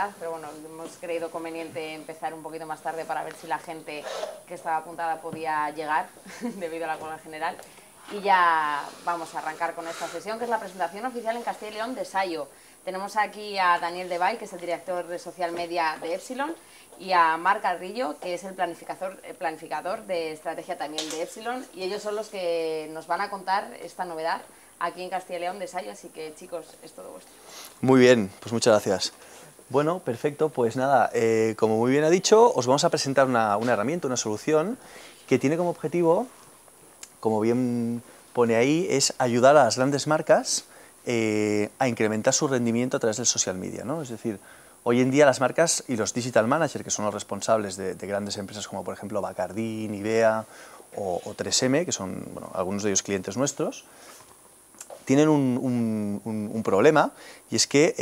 verdad, pero bueno, hemos creído conveniente empezar un poquito más tarde para ver si la gente que estaba apuntada podía llegar debido a la huelga general. Y ya vamos a arrancar con esta sesión, que es la presentación oficial en Castilla y León de Sayo. Tenemos aquí a Daniel Devall, que es el director de Social Media de Epsilon, y a Marc Carrillo, que es el planificador de estrategia también de Epsilon, y ellos son los que nos van a contar esta novedad aquí en Castilla y León de Sayo, así que chicos, es todo vuestro. Muy bien, pues muchas gracias. Bueno, perfecto, pues nada, como muy bien ha dicho, os vamos a presentar una herramienta, una solución que tiene como objetivo, como bien pone ahí, es ayudar a las grandes marcas a incrementar su rendimiento a través del social media, ¿no? Es decir, hoy en día las marcas y los digital managers, que son los responsables de grandes empresas como por ejemplo Bacardí, Nivea o 3M, que son bueno, algunos de ellos clientes nuestros, tienen un problema, y es que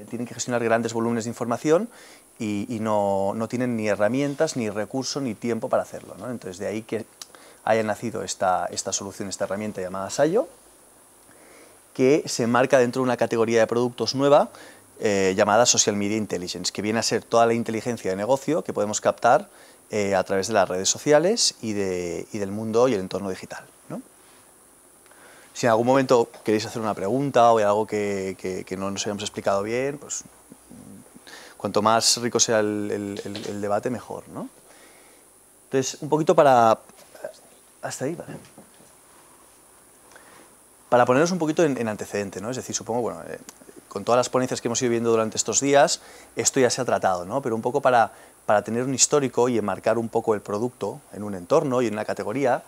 tienen que gestionar grandes volúmenes de información y no tienen ni herramientas, ni recursos, ni tiempo para hacerlo, ¿no? Entonces, de ahí que haya nacido esta solución, esta herramienta llamada Sayo, que se enmarca dentro de una categoría de productos nueva llamada Social Media Intelligence, que viene a ser toda la inteligencia de negocio que podemos captar a través de las redes sociales y del mundo y el entorno digital, ¿no? Si en algún momento queréis hacer una pregunta o hay algo que no nos hayamos explicado bien, pues cuanto más rico sea el debate, mejor, ¿no? Entonces, un poquito para... Hasta ahí, ¿vale? Para ponernos un poquito en antecedente, ¿no? Es decir, supongo, bueno, con todas las ponencias que hemos ido viendo durante estos días, esto ya se ha tratado, ¿no? Pero un poco para tener un histórico y enmarcar un poco el producto en un entorno y en una categoría,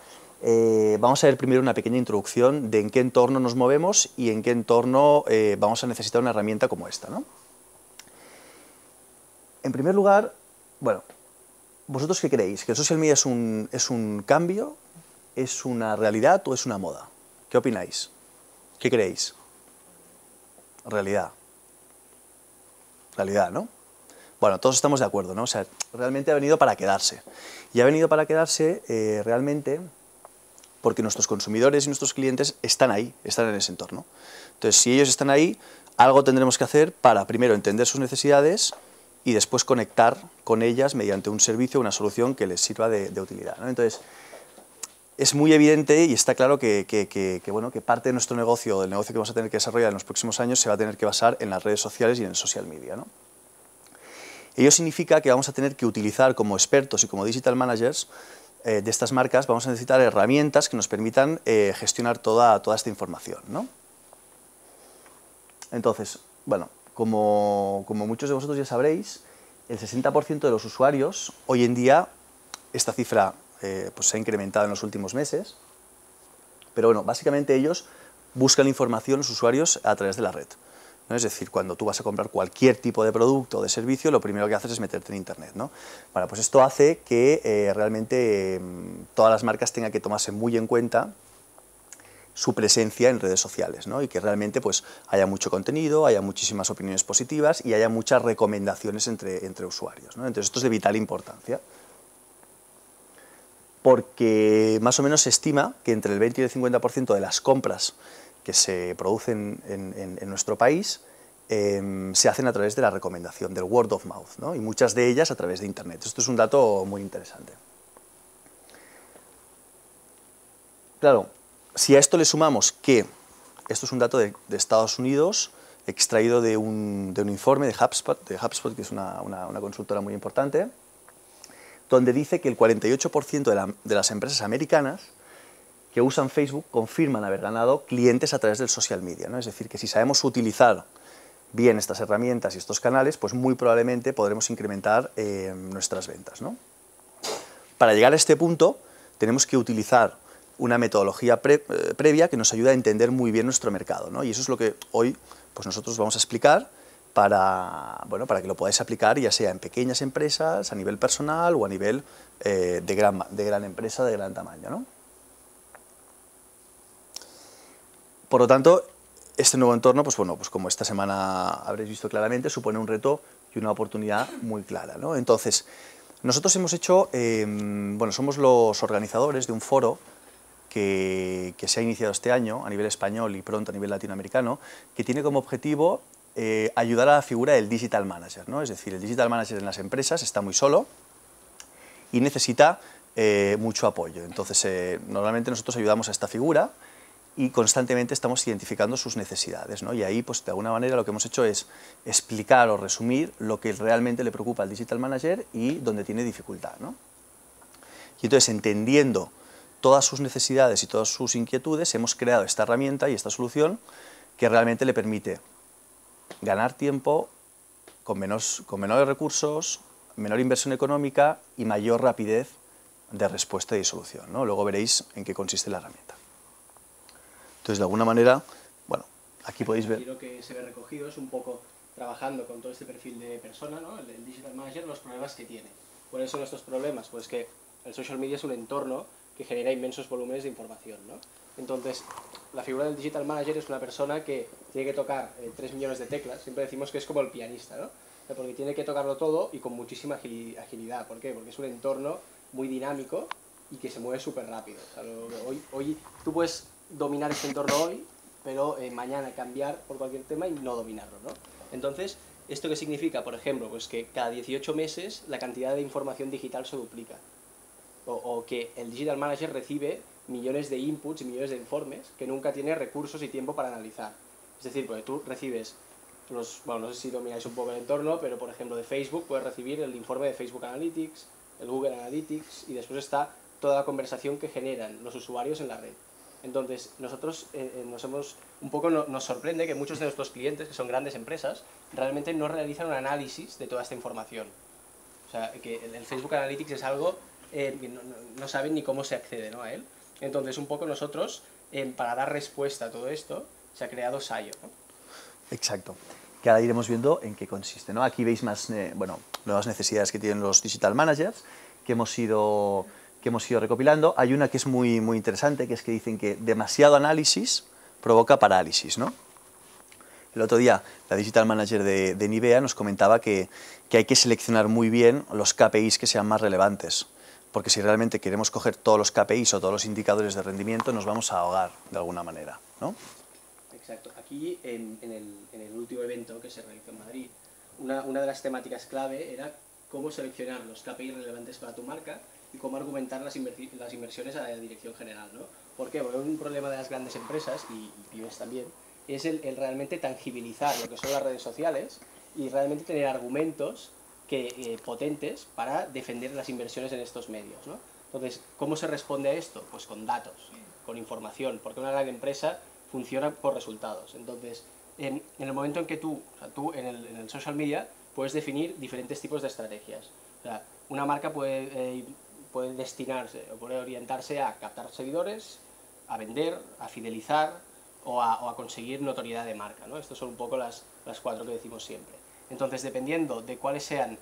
vamos a ver primero una pequeña introducción de en qué entorno nos movemos y en qué entorno vamos a necesitar una herramienta como esta, ¿no? En primer lugar, bueno, ¿vosotros qué creéis? ¿Que el social media es un cambio, es una realidad o es una moda? ¿Qué opináis? ¿Qué creéis? Realidad. Realidad, ¿no? Bueno, todos estamos de acuerdo, ¿no? O sea, realmente ha venido para quedarse. Y ha venido para quedarse realmente porque nuestros consumidores y nuestros clientes están ahí, están en ese entorno. Entonces, si ellos están ahí, algo tendremos que hacer para, primero, entender sus necesidades y después conectar con ellas mediante un servicio, una solución que les sirva de utilidad, ¿no? Entonces, es muy evidente y está claro bueno, que parte de nuestro negocio, del negocio que vamos a tener que desarrollar en los próximos años, se va a tener que basar en las redes sociales y en el social media, ¿no? Ello significa que vamos a tener que utilizar como expertos y como digital managers de estas marcas, vamos a necesitar herramientas que nos permitan gestionar toda esta información, ¿no? Entonces, bueno, como muchos de vosotros ya sabréis, el 60% de los usuarios, hoy en día, esta cifra pues se ha incrementado en los últimos meses, pero bueno, básicamente ellos buscan información, los usuarios, a través de la red, ¿no? Es decir, cuando tú vas a comprar cualquier tipo de producto o de servicio, lo primero que haces es meterte en Internet, ¿no? Bueno, pues esto hace que realmente todas las marcas tengan que tomarse muy en cuenta su presencia en redes sociales, ¿no? Y que realmente pues, haya mucho contenido, haya muchísimas opiniones positivas y haya muchas recomendaciones entre usuarios, ¿no? Entonces esto es de vital importancia, porque más o menos se estima que entre el 20 y el 50% de las compras que se producen en nuestro país se hacen a través de la recomendación, del word of mouth, ¿no? Y muchas de ellas a través de Internet. Esto es un dato muy interesante. Claro, si a esto le sumamos que esto es un dato de Estados Unidos, extraído de un informe de HubSpot, que es una consultora muy importante, donde dice que el 48% de las empresas americanas que usan Facebook confirman haber ganado clientes a través del social media, ¿no? Es decir, que si sabemos utilizar bien estas herramientas y estos canales, pues muy probablemente podremos incrementar nuestras ventas, ¿no? Para llegar a este punto tenemos que utilizar una metodología previa que nos ayuda a entender muy bien nuestro mercado, ¿no? Y eso es lo que hoy pues nosotros vamos a explicar para que lo podáis aplicar ya sea en pequeñas empresas, a nivel personal o a nivel de gran empresa, de gran tamaño, ¿no? Por lo tanto, este nuevo entorno, pues bueno, pues como esta semana habréis visto claramente, supone un reto y una oportunidad muy clara, ¿no? Entonces, nosotros hemos hecho, somos los organizadores de un foro que se ha iniciado este año a nivel español y pronto a nivel latinoamericano, que tiene como objetivo ayudar a la figura del Digital Manager, ¿no? Es decir, el Digital Manager en las empresas está muy solo y necesita mucho apoyo. Entonces, normalmente nosotros ayudamos a esta figura y constantemente estamos identificando sus necesidades, ¿no? Y ahí, pues, de alguna manera lo que hemos hecho es explicar o resumir lo que realmente le preocupa al Digital Manager y donde tiene dificultad, ¿no? Y entonces, entendiendo todas sus necesidades y todas sus inquietudes, hemos creado esta herramienta y esta solución que realmente le permite ganar tiempo con menores recursos, menor inversión económica y mayor rapidez de respuesta y solución, ¿no? Luego veréis en qué consiste la herramienta. Entonces, de alguna manera, bueno, aquí podéis ver... Aquí lo que se ve recogido es un poco trabajando con todo este perfil de persona, ¿no? El Digital Manager, los problemas que tiene. ¿Cuáles son estos problemas? Pues que el social media es un entorno que genera inmensos volúmenes de información, ¿no? Entonces, la figura del Digital Manager es una persona que tiene que tocar 3 millones de teclas. Siempre decimos que es como el pianista, ¿no? Porque tiene que tocarlo todo y con muchísima agilidad. ¿Por qué? Porque es un entorno muy dinámico y que se mueve súper rápido. O sea, hoy tú puedes dominar este entorno hoy, pero mañana cambiar por cualquier tema y no dominarlo, ¿no? Entonces, ¿esto qué significa? Por ejemplo, pues que cada 18 meses la cantidad de información digital se duplica. O que el Digital Manager recibe millones de inputs y millones de informes que nunca tiene recursos y tiempo para analizar. Es decir, porque tú recibes bueno, no sé si domináis un poco el entorno, pero por ejemplo de Facebook puedes recibir el informe de Facebook Analytics, el Google Analytics, y después está toda la conversación que generan los usuarios en la red. Entonces, nosotros nos sorprende que muchos de nuestros clientes, que son grandes empresas, realmente no realizan un análisis de toda esta información. O sea, que el Facebook Analytics es algo que no saben ni cómo se accede, ¿no?, a él. Entonces, un poco nosotros, para dar respuesta a todo esto, se ha creado Sayo, ¿no? Exacto. Que ahora iremos viendo en qué consiste, ¿no? Aquí veis más, nuevas necesidades que tienen los Digital Managers, que hemos ido recopilando. Hay una que es muy interesante, que es que dicen que demasiado análisis provoca parálisis, ¿no? El otro día la Digital Manager de Nivea nos comentaba que hay que seleccionar muy bien los KPIs que sean más relevantes, porque si realmente queremos coger todos los KPIs o todos los indicadores de rendimiento nos vamos a ahogar de alguna manera, ¿no? Exacto. Aquí, en el último evento que se realizó en Madrid, una de las temáticas clave era cómo seleccionar los KPIs relevantes para tu marca y cómo argumentar las inversiones a la dirección general, ¿no? ¿Por qué? Porque un problema de las grandes empresas, y pymes también, es el realmente tangibilizar lo que son las redes sociales y realmente tener argumentos potentes para defender las inversiones en estos medios, ¿no? Entonces, ¿cómo se responde a esto? Pues con datos, con información, porque una gran empresa funciona por resultados. Entonces, en el momento en que tú en el social media puedes definir diferentes tipos de estrategias. O sea, una marca puede destinarse o puede orientarse a captar seguidores, a vender, a fidelizar o a conseguir notoriedad de marca, ¿no? Estas son un poco las 4 que decimos siempre. Entonces, dependiendo de cuál sea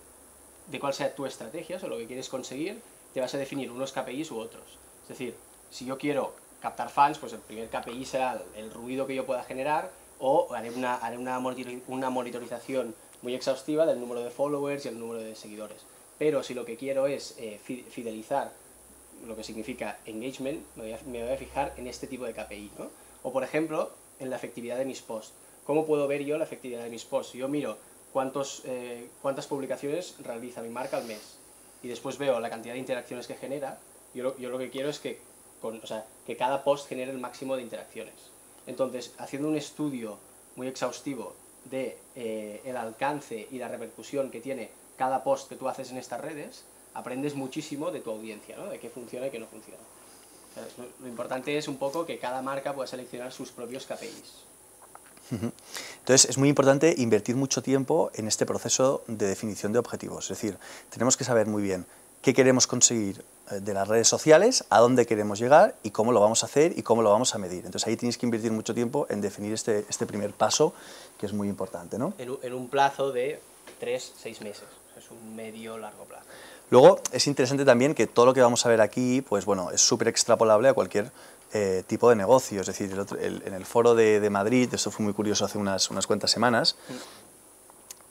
tu estrategia o lo que quieres conseguir, te vas a definir unos KPIs u otros. Es decir, si yo quiero captar fans, pues el primer KPI será el ruido que yo pueda generar, o haré una monitorización muy exhaustiva del número de followers y el número de seguidores. Pero si lo que quiero es fidelizar, lo que significa engagement, me voy a fijar en este tipo de KPI, ¿no? O por ejemplo, en la efectividad de mis posts. ¿Cómo puedo ver yo la efectividad de mis posts? Yo miro cuántas publicaciones realiza mi marca al mes y después veo la cantidad de interacciones que genera. Yo lo que quiero es que cada post genere el máximo de interacciones. Entonces, haciendo un estudio muy exhaustivo de el alcance y la repercusión que tiene cada post que tú haces en estas redes, aprendes muchísimo de tu audiencia, ¿no? De qué funciona y qué no funciona. O sea, lo importante es un poco que cada marca pueda seleccionar sus propios KPIs. Entonces, es muy importante invertir mucho tiempo en este proceso de definición de objetivos. Es decir, tenemos que saber muy bien qué queremos conseguir de las redes sociales, a dónde queremos llegar y cómo lo vamos a hacer y cómo lo vamos a medir. Entonces, ahí tienes que invertir mucho tiempo en definir este primer paso, que es muy importante, ¿no? En un plazo de 3-6 meses. Es un medio-largo plazo. Luego, es interesante también que todo lo que vamos a ver aquí, pues bueno, es súper extrapolable a cualquier tipo de negocio. Es decir, en el foro de Madrid, esto fue muy curioso hace unas cuantas semanas,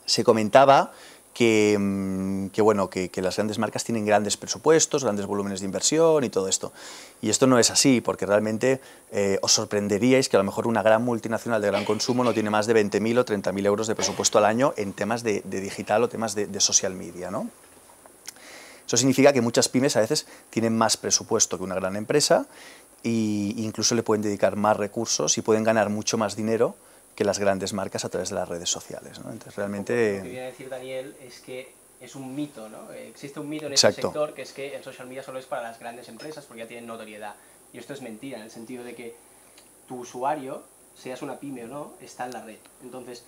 se comentaba bueno, que las grandes marcas tienen grandes presupuestos, grandes volúmenes de inversión y todo esto. Y esto no es así, porque realmente os sorprenderíais que a lo mejor una gran multinacional de gran consumo no tiene más de 20.000 o 30.000 euros de presupuesto al año en temas de digital o temas de social media, ¿no? Eso significa que muchas pymes a veces tienen más presupuesto que una gran empresa e incluso le pueden dedicar más recursos y pueden ganar mucho más dinero que las grandes marcas a través de las redes sociales, ¿no? Entonces, realmente... Lo que viene a decir Daniel es que es un mito, ¿no? Existe un mito en Exacto. este sector, que es que el social media solo es para las grandes empresas porque ya tienen notoriedad. Y esto es mentira, en el sentido de que tu usuario, seas una pyme o no, está en la red. Entonces,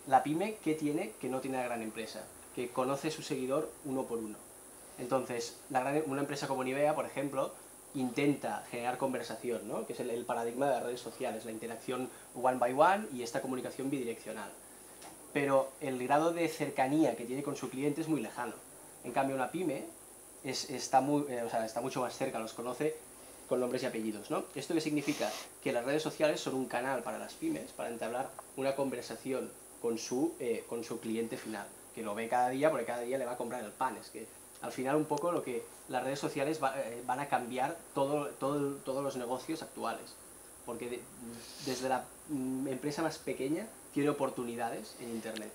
la pyme, ¿qué tiene que no tiene la gran empresa? Que conoce su seguidor uno por uno. Entonces, una empresa como Nivea, por ejemplo, intenta generar conversación, ¿no? Que es el paradigma de las redes sociales, la interacción one by one y esta comunicación bidireccional. Pero el grado de cercanía que tiene con su cliente es muy lejano. En cambio, una pyme está mucho más cerca, los conoce con nombres y apellidos, ¿no? ¿Esto qué significa? Que las redes sociales son un canal para las pymes, para entablar una conversación con su cliente final, que lo ve cada día porque cada día le va a comprar el pan. Es que al final un poco lo que las redes sociales van a cambiar todos los negocios actuales, porque desde la empresa más pequeña tiene oportunidades en Internet.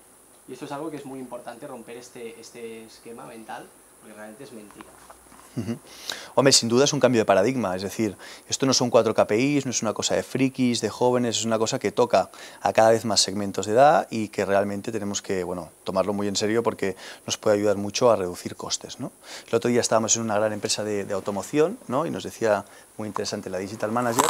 Y esto es algo que es muy importante, romper este esquema mental, porque realmente es mentira. Hombre, sin duda es un cambio de paradigma, es decir, esto no son 4 KPIs, no es una cosa de frikis, de jóvenes, es una cosa que toca a cada vez más segmentos de edad y que realmente tenemos que, bueno, tomarlo muy en serio porque nos puede ayudar mucho a reducir costes, ¿no? El otro día estábamos en una gran empresa de automoción, ¿no? Y nos decía, muy interesante, la Digital Manager,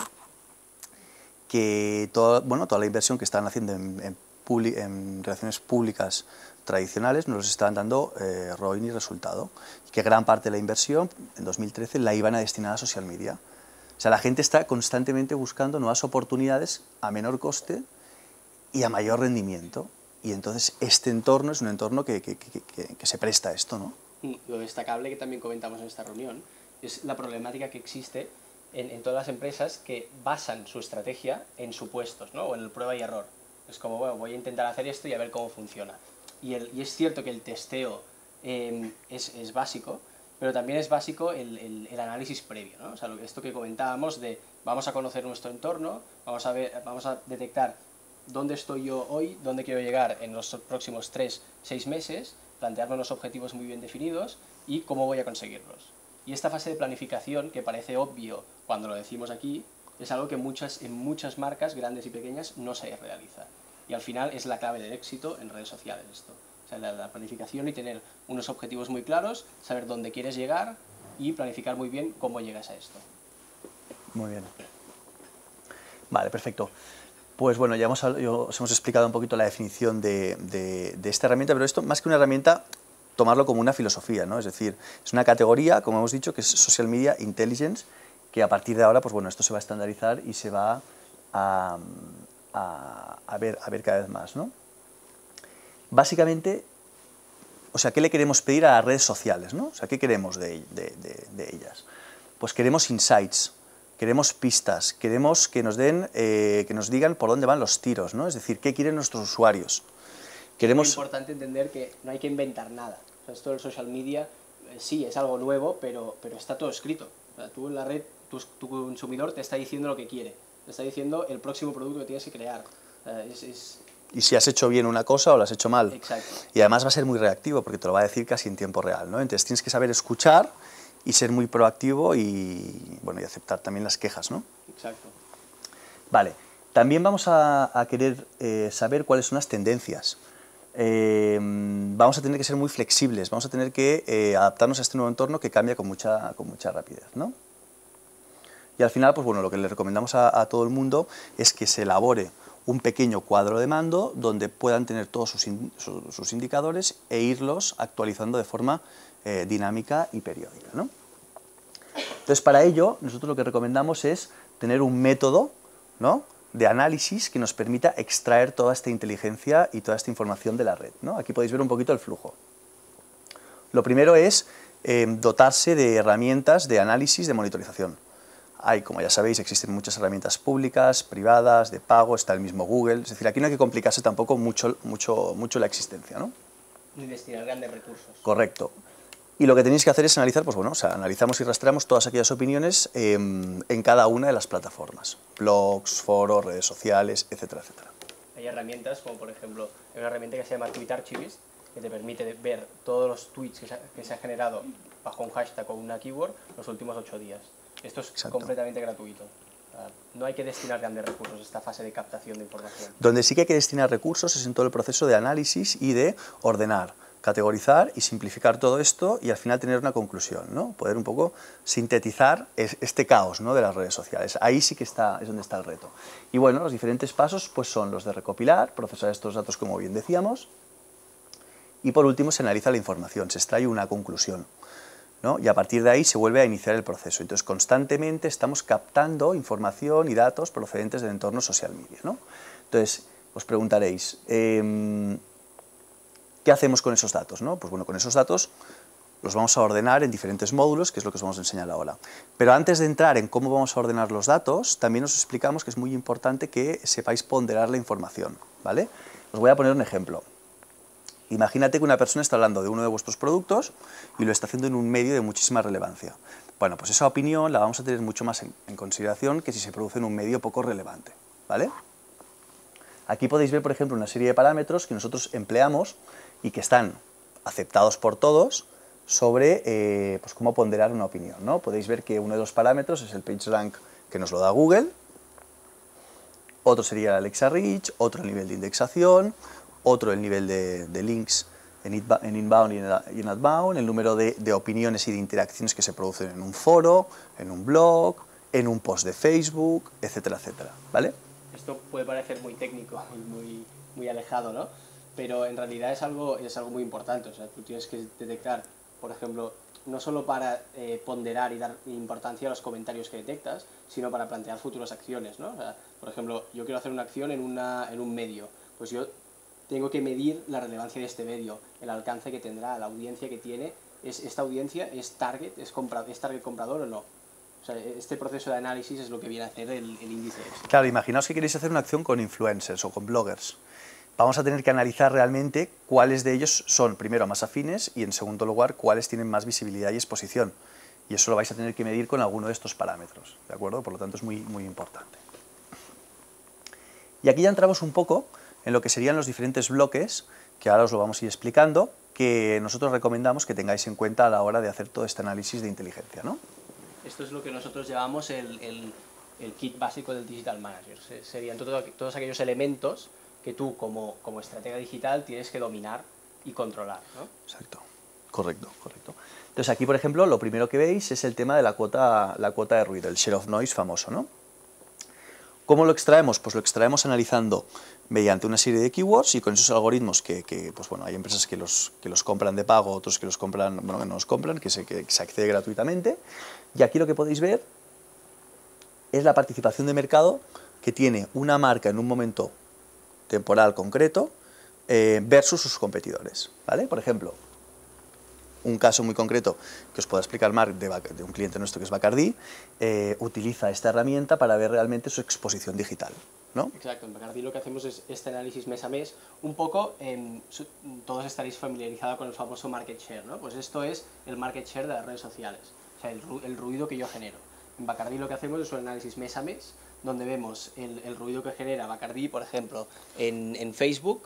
que toda la inversión que estaban haciendo en relaciones públicas tradicionales no los estaban dando ROI ni resultado, y que gran parte de la inversión en 2013 la iban a destinar a social media. O sea, la gente está constantemente buscando nuevas oportunidades a menor coste y a mayor rendimiento, y entonces este entorno es un entorno que se presta a esto, ¿no? Y lo destacable que también comentamos en esta reunión es la problemática que existe en todas las empresas que basan su estrategia en supuestos, ¿no? O en el prueba y error. Es como, bueno, voy a intentar hacer esto y a ver cómo funciona. Y es cierto que el testeo es básico, pero también es básico el análisis previo, ¿no? O sea, esto que comentábamos de vamos a conocer nuestro entorno, vamos a detectar dónde estoy yo hoy, dónde quiero llegar en los próximos 3-6 meses, plantearnos los objetivos muy bien definidos y cómo voy a conseguirlos. Y esta fase de planificación, que parece obvio cuando lo decimos aquí, es algo que en muchas marcas, grandes y pequeñas, no se realiza. Y al final es la clave del éxito en redes sociales esto. O sea, la planificación y tener unos objetivos muy claros, saber dónde quieres llegar y planificar muy bien cómo llegas a esto. Muy bien. Vale, perfecto. Pues bueno, ya os hemos explicado un poquito la definición de esta herramienta, pero esto, más que una herramienta, tomarlo como una filosofía, ¿no? Es decir, es una categoría, como hemos dicho, que es Social Media Intelligence, que a partir de ahora, pues bueno, esto se va a estandarizar y se va a ver cada vez más, ¿no? Básicamente, o sea, ¿qué le queremos pedir a las redes sociales, ¿no? O sea, ¿qué queremos de ellas? Pues queremos insights, queremos pistas, queremos que nos digan por dónde van los tiros, ¿no? Es decir, ¿qué quieren nuestros usuarios? Es importante entender que no hay que inventar nada. O sea, esto del social media sí es algo nuevo, pero está todo escrito. O sea, tú en la red, tu consumidor te está diciendo lo que quiere, te está diciendo el próximo producto que tienes que crear. O sea, y si has hecho bien una cosa o lo has hecho mal. Exacto. Y además va a ser muy reactivo porque te lo va a decir casi en tiempo real, ¿no? Entonces tienes que saber escuchar y ser muy proactivo y, bueno, y aceptar también las quejas, ¿no? Exacto. Vale, también vamos a querer saber cuáles son las tendencias. Vamos a tener que ser muy flexibles, vamos a tener que adaptarnos a este nuevo entorno que cambia con mucha rapidez, ¿no? Y al final, pues bueno, lo que le recomendamos a todo el mundo es que se elabore un pequeño cuadro de mando donde puedan tener todos sus indicadores e irlos actualizando de forma dinámica y periódica, ¿no? Entonces, para ello, nosotros lo que recomendamos es tener un método, ¿no?, de análisis que nos permita extraer toda esta inteligencia y toda esta información de la red, ¿no? Aquí podéis ver un poquito el flujo. Lo primero es dotarse de herramientas de análisis, de monitorización. Hay, como ya sabéis, existen muchas herramientas públicas, privadas, de pago, está el mismo Google. Es decir, aquí no hay que complicarse tampoco mucho la existencia, ¿no? Ni destinar grandes recursos. Correcto. Y lo que tenéis que hacer es analizar, pues bueno, o sea, analizamos y rastreamos todas aquellas opiniones en cada una de las plataformas. Blogs, foros, redes sociales, etcétera, etcétera. Hay herramientas como por ejemplo, hay una herramienta que se llama Tweet Archivist, que te permite ver todos los tweets que se han generado bajo un hashtag o una keyword los últimos 8 días. Esto es completamente gratuito. No hay que destinar grandes recursos a esta fase de captación de información. Donde sí que hay que destinar recursos es en todo el proceso de análisis y de ordenar, categorizar y simplificar todo esto y al final tener una conclusión, ¿no? Poder un poco sintetizar este caos, ¿no?, de las redes sociales. Ahí sí que es donde está el reto. Y bueno, los diferentes pasos pues son los de recopilar, procesar estos datos como bien decíamos, y por último se analiza la información, se extrae una conclusión, ¿no? Y a partir de ahí se vuelve a iniciar el proceso. Entonces constantemente estamos captando información y datos procedentes del entorno social media, ¿no? Entonces os preguntaréis, ¿qué hacemos con esos datos, no? Pues bueno, con esos datos los vamos a ordenar en diferentes módulos, que es lo que os vamos a enseñar ahora. Pero antes de entrar en cómo vamos a ordenar los datos, también os explicamos que es muy importante que sepáis ponderar la información, ¿vale? Os voy a poner un ejemplo. Imagínate que una persona está hablando de uno de vuestros productos y lo está haciendo en un medio de muchísima relevancia. Bueno, pues esa opinión la vamos a tener mucho más en consideración que si se produce en un medio poco relevante, ¿vale? Aquí podéis ver, por ejemplo, una serie de parámetros que nosotros empleamos y que están aceptados por todos sobre pues cómo ponderar una opinión, ¿no? Podéis ver que uno de los parámetros es el PageRank, que nos lo da Google, otro sería el Alexa Reach, otro el nivel de indexación, otro el nivel de links en inbound y en outbound, el número de opiniones y de interacciones que se producen en un foro, en un blog, en un post de Facebook, etcétera, etcétera, ¿vale? Esto puede parecer muy técnico y muy alejado, ¿no? Pero en realidad es algo muy importante. O sea, tú tienes que detectar, por ejemplo, no solo para ponderar y dar importancia a los comentarios que detectas, sino para plantear futuras acciones, ¿no? O sea, por ejemplo, yo quiero hacer una acción en un medio, pues yo tengo que medir la relevancia de este medio, el alcance que tendrá, la audiencia que tiene. ¿Esta audiencia es target comprador o no? O sea, este proceso de análisis es lo que viene a hacer el índice. Claro, imaginaos que queréis hacer una acción con influencers o con bloggers. Vamos a tener que analizar realmente cuáles de ellos son, primero, más afines y, en segundo lugar, cuáles tienen más visibilidad y exposición. Y eso lo vais a tener que medir con alguno de estos parámetros, ¿de acuerdo? Por lo tanto, es muy, muy importante. Y aquí ya entramos un poco en lo que serían los diferentes bloques, que ahora os lo vamos a ir explicando, que nosotros recomendamos que tengáis en cuenta a la hora de hacer todo este análisis de inteligencia, ¿no? Esto es lo que nosotros llamamos el kit básico del Digital Manager. Serían todos aquellos elementos que tú, como estratega digital, tienes que dominar y controlar, ¿no? Exacto, correcto, correcto. Entonces aquí, por ejemplo, lo primero que veis es el tema de la cuota de ruido, el share of noise famoso, ¿no? ¿Cómo lo extraemos? Pues lo extraemos analizando mediante una serie de keywords y con esos algoritmos que pues bueno, hay empresas que los compran de pago, otros que los compran, bueno, que no los compran, que se accede gratuitamente. Y aquí lo que podéis ver es la participación de mercado que tiene una marca en un momento temporal concreto versus sus competidores, ¿vale? Por ejemplo, un caso muy concreto que os puedo explicar Marc de un cliente nuestro que es Bacardi, utiliza esta herramienta para ver realmente su exposición digital, ¿no? Exacto, en Bacardi lo que hacemos es este análisis mes a mes. Un poco, todos estaréis familiarizados con el famoso market share, ¿no? Pues esto es el market share de las redes sociales, o sea, el ruido que yo genero. En Bacardi lo que hacemos es un análisis mes a mes, donde vemos el ruido que genera Bacardi, por ejemplo, en Facebook,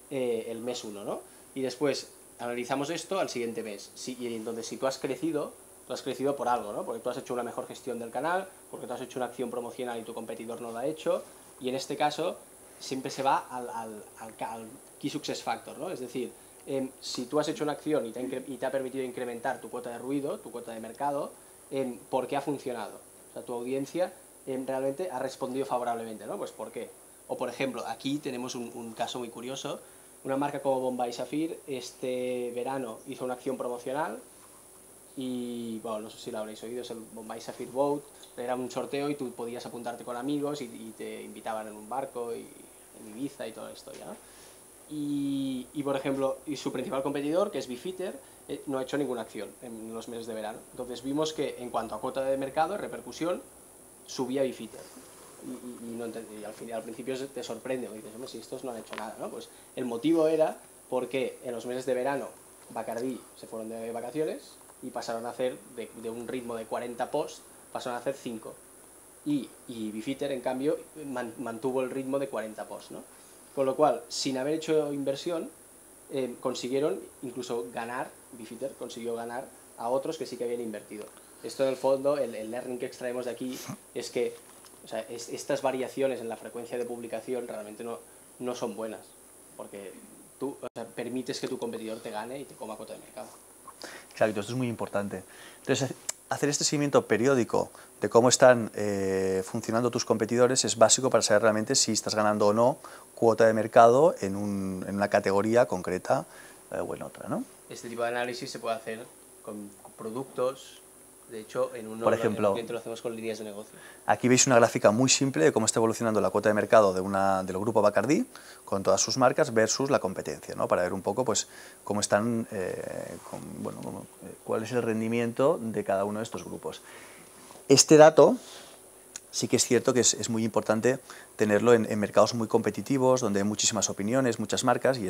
el mes 1, ¿no? Y después analizamos esto al siguiente mes. Y entonces, si tú has crecido por algo, ¿no? Porque tú has hecho una mejor gestión del canal, porque tú has hecho una acción promocional y tu competidor no lo ha hecho, y en este caso siempre se va al Key Success Factor, ¿no? Es decir, si tú has hecho una acción y te ha permitido incrementar tu cuota de ruido, tu cuota de mercado, ¿por qué ha funcionado? O sea, tu audiencia realmente ha respondido favorablemente, ¿no? Pues ¿por qué? O por ejemplo, aquí tenemos un caso muy curioso. Una marca como Bombay Sapphire este verano hizo una acción promocional y, bueno, no sé si lo habréis oído, es el Bombay Sapphire Boat. Era un sorteo y tú podías apuntarte con amigos y te invitaban en un barco y en Ibiza y toda la historia, ¿no? Y por ejemplo, su principal competidor, que es Bifitter, no ha hecho ninguna acción en los meses de verano. Entonces vimos que en cuanto a cuota de mercado, repercusión, subía Bifitter. Y al principio te sorprende, dices, hombre, si estos no han hecho nada, ¿no? Pues el motivo era porque en los meses de verano Bacardí se fueron de vacaciones y pasaron a hacer, de un ritmo de 40 posts, pasaron a hacer 5. Y Bifitter, en cambio, mantuvo el ritmo de 40 posts, ¿no? Con lo cual, sin haber hecho inversión, consiguieron incluso ganar, Bifitter consiguió ganar a otros que sí que habían invertido. Esto, en el fondo, el learning que extraemos de aquí es que, o sea, estas variaciones en la frecuencia de publicación realmente no son buenas, porque tú, o sea, permites que tu competidor te gane y te coma cuota de mercado. Exacto, esto es muy importante. Entonces, hacer este seguimiento periódico de cómo están funcionando tus competidores es básico para saber realmente si estás ganando o no cuota de mercado en una categoría concreta o en otra, ¿no? Este tipo de análisis se puede hacer con productos. De hecho, Por ejemplo, en cliente lo hacemos con líneas de negocio. Aquí veis una gráfica muy simple de cómo está evolucionando la cuota de mercado del grupo Bacardí con todas sus marcas versus la competencia, ¿no? Para ver un poco pues, cómo están, cuál es el rendimiento de cada uno de estos grupos. Este dato sí que es cierto que es muy importante tenerlo en mercados muy competitivos, donde hay muchísimas opiniones, muchas marcas, y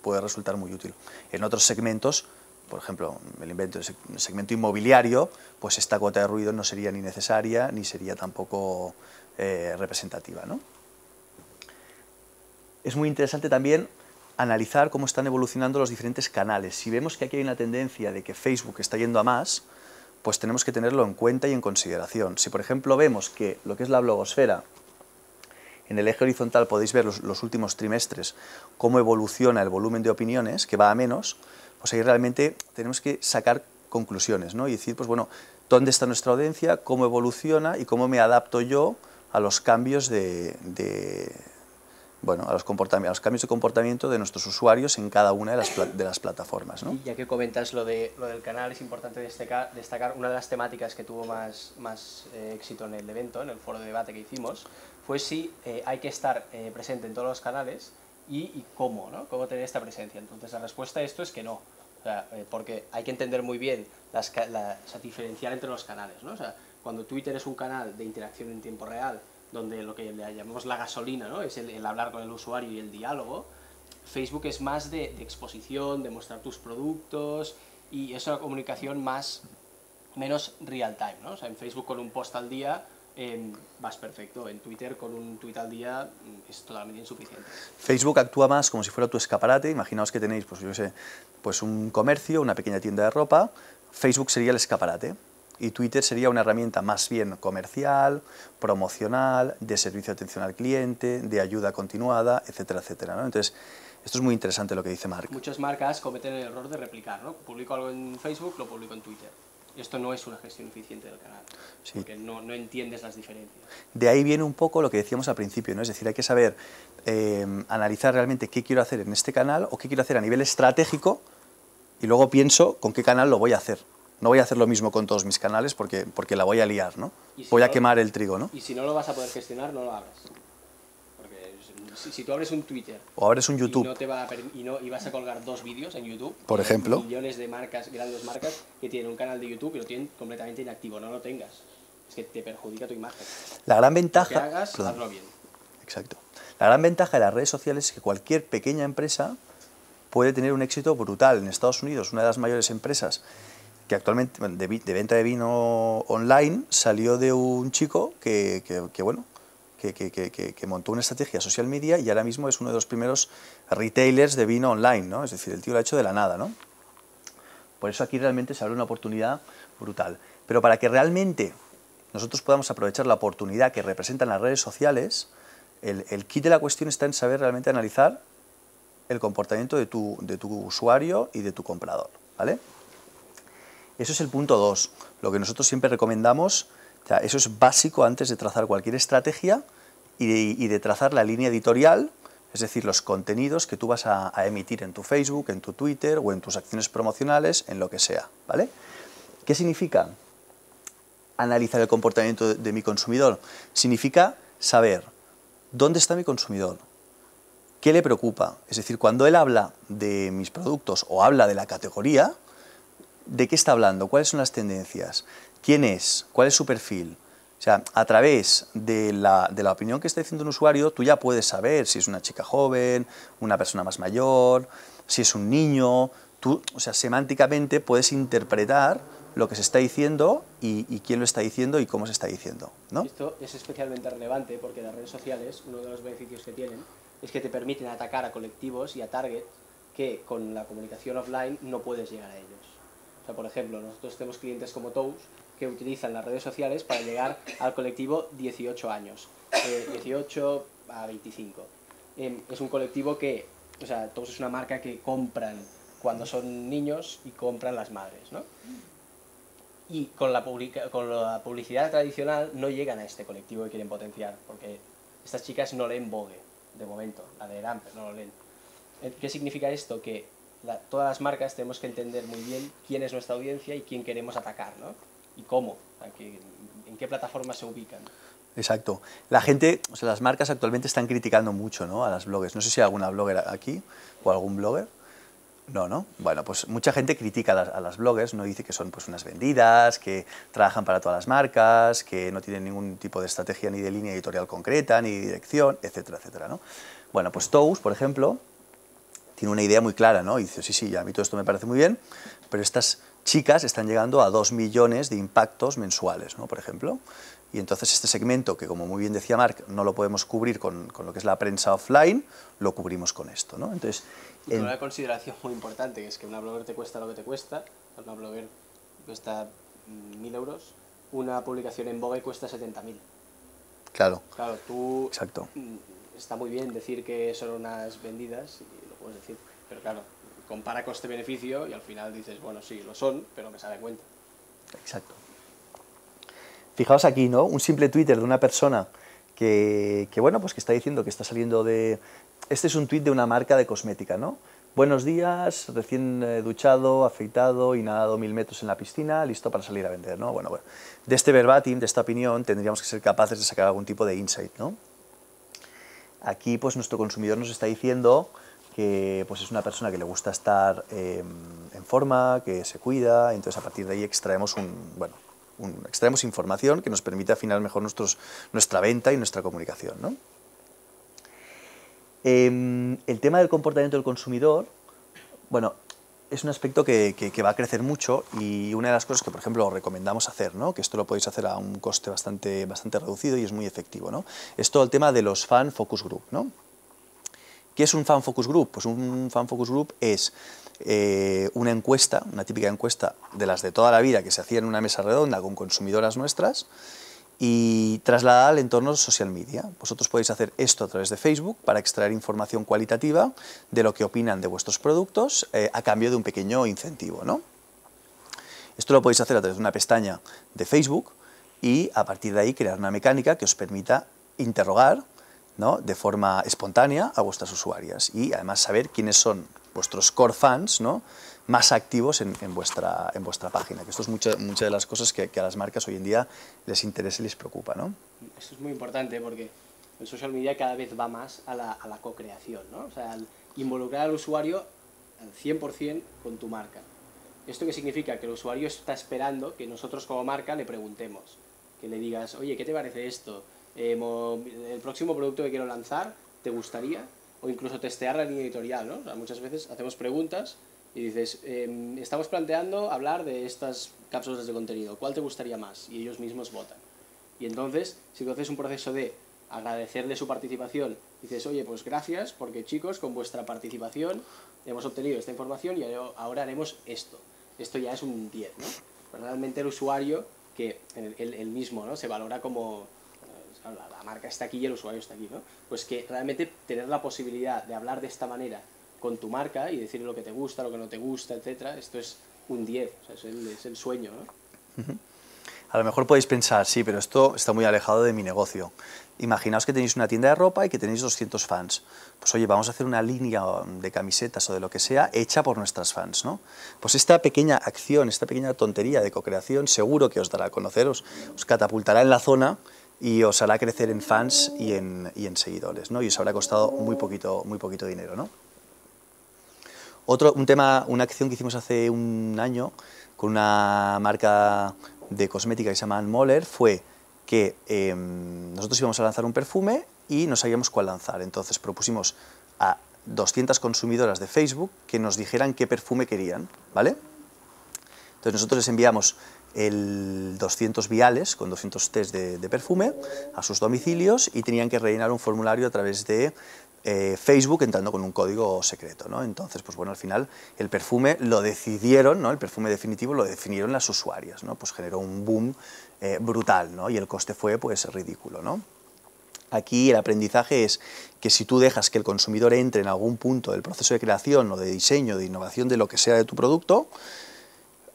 puede resultar muy útil. En otros segmentos, por ejemplo, me lo invento, en el segmento inmobiliario, pues esta cuota de ruido no sería ni necesaria ni sería tampoco representativa, ¿no? Es muy interesante también analizar cómo están evolucionando los diferentes canales. Si vemos que aquí hay una tendencia de que Facebook está yendo a más, pues tenemos que tenerlo en cuenta y en consideración. Si, por ejemplo, vemos que lo que es la blogosfera, en el eje horizontal podéis ver los últimos trimestres, cómo evoluciona el volumen de opiniones, que va a menos, pues ahí realmente tenemos que sacar conclusiones, ¿no? Y decir, pues bueno, ¿dónde está nuestra audiencia? ¿Cómo evoluciona? ¿Y cómo me adapto yo a los cambios a los cambios de comportamiento de nuestros usuarios en cada una de las plataformas, ¿no? Y ya que comentas lo del canal, es importante destacar una de las temáticas que tuvo más éxito en el evento, en el foro de debate que hicimos, fue si hay que estar presente en todos los canales y cómo, ¿no? Cómo tener esta presencia. Entonces la respuesta a esto es que no, o sea, porque hay que entender muy bien, diferenciar entre los canales, ¿no? O sea, cuando Twitter es un canal de interacción en tiempo real, donde lo que le llamamos la gasolina, ¿no? Es el hablar con el usuario y el diálogo, Facebook es más de exposición, de mostrar tus productos, y es una comunicación menos real time, ¿no? O sea, en Facebook con un post al día vas perfecto, en Twitter con un tweet al día es totalmente insuficiente. Facebook actúa más como si fuera tu escaparate. Imaginaos que tenéis, pues yo sé, pues un comercio, una pequeña tienda de ropa. Facebook sería el escaparate y Twitter sería una herramienta más bien comercial, promocional, de servicio de atención al cliente, de ayuda continuada, etcétera, etcétera, ¿no? Entonces, esto es muy interesante lo que dice Marc. Muchas marcas cometen el error de replicar, ¿no? Publico algo en Facebook, lo publico en Twitter. Esto no es una gestión eficiente del canal, sí, porque no entiendes las diferencias. De ahí viene un poco lo que decíamos al principio, ¿no? Es decir, hay que saber analizar realmente qué quiero hacer en este canal o qué quiero hacer a nivel estratégico y luego pienso con qué canal lo voy a hacer. No voy a hacer lo mismo con todos mis canales porque la voy a liar, ¿no? Voy a quemar el trigo, ¿no? Y si no lo vas a poder gestionar, no lo hagas. Porque si tú abres un Twitter o abres un YouTube y vas a colgar 2 vídeos en YouTube, por ejemplo, millones de marcas, grandes marcas que tienen un canal de YouTube y lo tienen completamente inactivo, no lo tengas. Es que te perjudica tu imagen. La gran ventaja, lo que hagas, hazlo bien. Exacto. La gran ventaja de las redes sociales es que cualquier pequeña empresa puede tener un éxito brutal. En Estados Unidos, una de las mayores empresas que actualmente de venta de vino online salió de un chico que montó una estrategia social media y ahora mismo es uno de los primeros retailers de vino online, ¿no? Es decir, el tío lo ha hecho de la nada, ¿no? Por eso aquí realmente se abre una oportunidad brutal. Pero para que realmente nosotros podamos aprovechar la oportunidad que representan las redes sociales, el kit de la cuestión está en saber realmente analizar el comportamiento de tu usuario y de tu comprador, ¿vale? Eso es el punto 2, lo que nosotros siempre recomendamos. O sea, eso es básico antes de trazar cualquier estrategia y de trazar la línea editorial, es decir, los contenidos que tú vas a emitir en tu Facebook, en tu Twitter o en tus acciones promocionales, en lo que sea, ¿vale? ¿Qué significa analizar el comportamiento de mi consumidor? Significa saber dónde está mi consumidor, qué le preocupa, es decir, cuando él habla de mis productos o habla de la categoría, ¿de qué está hablando? ¿Cuáles son las tendencias? ¿Quién es? ¿Cuál es su perfil? sea, a través de la opinión que está diciendo un usuario, tú ya puedes saber si es una chica joven, una persona más mayor, si es un niño. Tú, o sea, semánticamente puedes interpretar lo que se está diciendo y quién lo está diciendo y cómo se está diciendo, ¿no? Esto es especialmente relevante porque las redes sociales, uno de los beneficios que tienen, es que te permiten atacar a colectivos y a target que con la comunicación offline no puedes llegar a ellos. O sea, por ejemplo, nosotros tenemos clientes como Tous que utilizan las redes sociales para llegar al colectivo 18 años, 18 a 25. Es un colectivo que, o sea, Tous es una marca que compran cuando son niños y compran las madres, ¿no? Y con la publicidad tradicional no llegan a este colectivo que quieren potenciar, porque estas chicas no leen Vogue, de momento, la leerán, pero no lo leen. ¿Qué significa esto? Que todas las marcas tenemos que entender muy bien quién es nuestra audiencia y quién queremos atacar, ¿no? Y cómo, en qué plataformas se ubican. Exacto. La gente, o sea, las marcas actualmente están criticando mucho, ¿no?, a las bloggers. No sé si hay alguna blogger aquí o algún blogger. No, ¿no? Bueno, pues mucha gente critica a las bloggers, no dice que son pues unas vendidas, que trabajan para todas las marcas, que no tienen ningún tipo de estrategia ni de línea editorial concreta, ni de dirección, etcétera, etcétera, ¿no? Bueno, pues Tous, por ejemplo, tiene una idea muy clara, ¿no? Y dice, sí, sí, a mí todo esto me parece muy bien, pero estas chicas están llegando a 2 millones de impactos mensuales, ¿no?, por ejemplo. Y entonces este segmento, que como muy bien decía Marc, no lo podemos cubrir con lo que es la prensa offline, lo cubrimos con esto, ¿no? Entonces, y con una consideración muy importante, que es que una blogger te cuesta lo que te cuesta, una blogger cuesta 1.000 euros, una publicación en Vogue cuesta 70.000. Claro. Claro, tú... Exacto. Está muy bien decir que son unas vendidas, y lo puedes decir, pero claro, compara coste-beneficio y al final dices, bueno, sí, lo son, pero me sale a cuenta. Exacto. Fijaos aquí, ¿no?, un simple Twitter de una persona que bueno, pues que está diciendo que está saliendo de... Este es un tweet de una marca de cosmética, ¿no? Buenos días, recién duchado, afeitado y nadado 1000 metros en la piscina, listo para salir a vender, ¿no? Bueno, de este verbatim, de esta opinión, tendríamos que ser capaces de sacar algún tipo de insight, ¿no? Aquí, pues nuestro consumidor nos está diciendo que pues, es una persona que le gusta estar en forma, que se cuida, entonces a partir de ahí extraemos extraemos información que nos permite afinar mejor nuestra venta y nuestra comunicación, ¿no? El tema del comportamiento del consumidor, bueno, es un aspecto que va a crecer mucho y una de las cosas que, por ejemplo, os recomendamos hacer, ¿no?, que esto lo podéis hacer a un coste bastante reducido y es muy efectivo, ¿no?, es todo el tema de los Fan Focus Group, ¿no? ¿Qué es un Fan Focus Group? Pues un Fan Focus Group es una encuesta, una típica encuesta de las de toda la vida que se hacía en una mesa redonda con consumidoras nuestras y trasladada al entorno social media. Vosotros podéis hacer esto a través de Facebook para extraer información cualitativa de lo que opinan de vuestros productos a cambio de un pequeño incentivo, ¿no? Esto lo podéis hacer a través de una pestaña de Facebook y a partir de ahí crear una mecánica que os permita interrogar, ¿no?, de forma espontánea a vuestras usuarias y además saber quiénes son vuestros core fans, ¿no?, más activos en vuestra página, que esto es muchas de las cosas que a las marcas hoy en día les interesa y les preocupa, ¿no? Esto es muy importante porque el social media cada vez va más a la co-creación, ¿no? O sea, al involucrar al usuario al 100% con tu marca. ¿Esto qué significa? Que el usuario está esperando que nosotros como marca le preguntemos, que le digas, oye, ¿qué te parece esto? El próximo producto que quiero lanzar, ¿te gustaría? O incluso testear la línea editorial, ¿no? O sea, muchas veces hacemos preguntas y dices, estamos planteando hablar de estas cápsulas de contenido, ¿cuál te gustaría más? Y ellos mismos votan. Y entonces, si tú haces un proceso de agradecerle su participación, dices, oye, pues gracias, porque chicos, con vuestra participación hemos obtenido esta información y ahora haremos esto. Esto ya es un 10, ¿no? Pero realmente el usuario, que él mismo, ¿no?, se valora como... La marca está aquí y el usuario está aquí, ¿no? Pues que realmente tener la posibilidad de hablar de esta manera con tu marca y decir lo que te gusta, lo que no te gusta, etcétera, esto es un 10, o sea, es el sueño, ¿no? A lo mejor podéis pensar, sí, pero esto está muy alejado de mi negocio. Imaginaos que tenéis una tienda de ropa y que tenéis 200 fans. Pues oye, vamos a hacer una línea de camisetas o de lo que sea hecha por nuestras fans, ¿no? Pues esta pequeña acción, esta pequeña tontería de co-creación seguro que os dará a conocer, os catapultará en la zona y os hará crecer en fans y en seguidores, ¿no? Y os habrá costado muy poquito dinero, ¿no? Una acción que hicimos hace un año con una marca de cosmética que se llama Moller fue que nosotros íbamos a lanzar un perfume y no sabíamos cuál lanzar. Entonces propusimos a 200 consumidoras de Facebook que nos dijeran qué perfume querían, ¿vale? Entonces nosotros les enviamos 200 viales con 200 test de perfume a sus domicilios y tenían que rellenar un formulario a través de Facebook entrando con un código secreto, ¿no? Entonces, pues bueno, al final el perfume lo decidieron, ¿no? El perfume definitivo lo definieron las usuarias, ¿no? Pues generó un boom brutal, ¿no? Y el coste fue pues ridículo, ¿no? Aquí el aprendizaje es que si tú dejas que el consumidor entre en algún punto del proceso de creación o de diseño, de innovación de lo que sea de tu producto,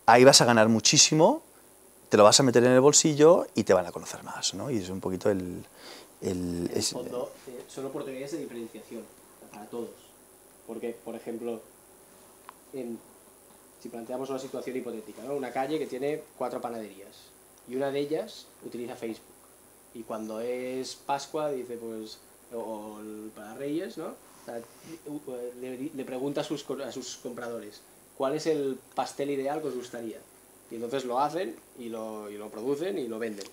ahí vas a ganar muchísimo, te lo vas a meter en el bolsillo y te van a conocer más, ¿no? Y es un poquito En el fondo, son oportunidades de diferenciación para todos. Porque, por ejemplo, si planteamos una situación hipotética, ¿no? Una calle que tiene 4 panaderías y una de ellas utiliza Facebook. Y cuando es Pascua, dice, pues, para Reyes, ¿no? O sea, le pregunta a sus compradores, ¿cuál es el pastel ideal que os gustaría? Y entonces lo hacen y lo producen y lo venden.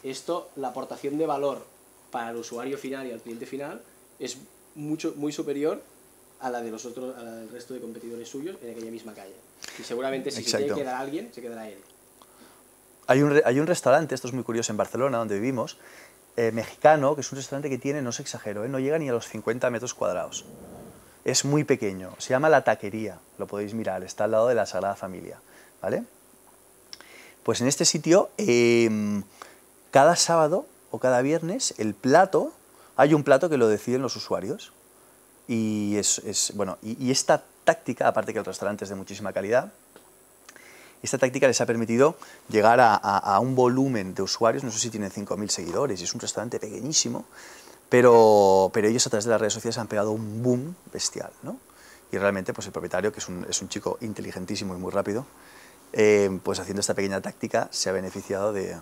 Esto, la aportación de valor para el usuario final y al cliente final es muy superior a la de a la del resto de competidores suyos en aquella misma calle. Y seguramente si se tiene que quedar alguien, se quedará él. Hay un restaurante, esto es muy curioso, en Barcelona, donde vivimos, mexicano, que es un restaurante que tiene, no os exagero, no llega ni a los 50 metros cuadrados. Es muy pequeño, se llama La Taquería, lo podéis mirar, está al lado de la Sagrada Familia, ¿vale? Pues en este sitio, cada sábado o cada viernes, hay un plato que lo deciden los usuarios. Y bueno, y esta táctica, aparte que el restaurante es de muchísima calidad, esta táctica les ha permitido llegar a un volumen de usuarios, no sé si tienen 5.000 seguidores, y es un restaurante pequeñísimo, pero ellos a través de las redes sociales han pegado un boom bestial, ¿no? Y realmente pues el propietario, que es un chico inteligentísimo y muy rápido, pues haciendo esta pequeña táctica se ha beneficiado de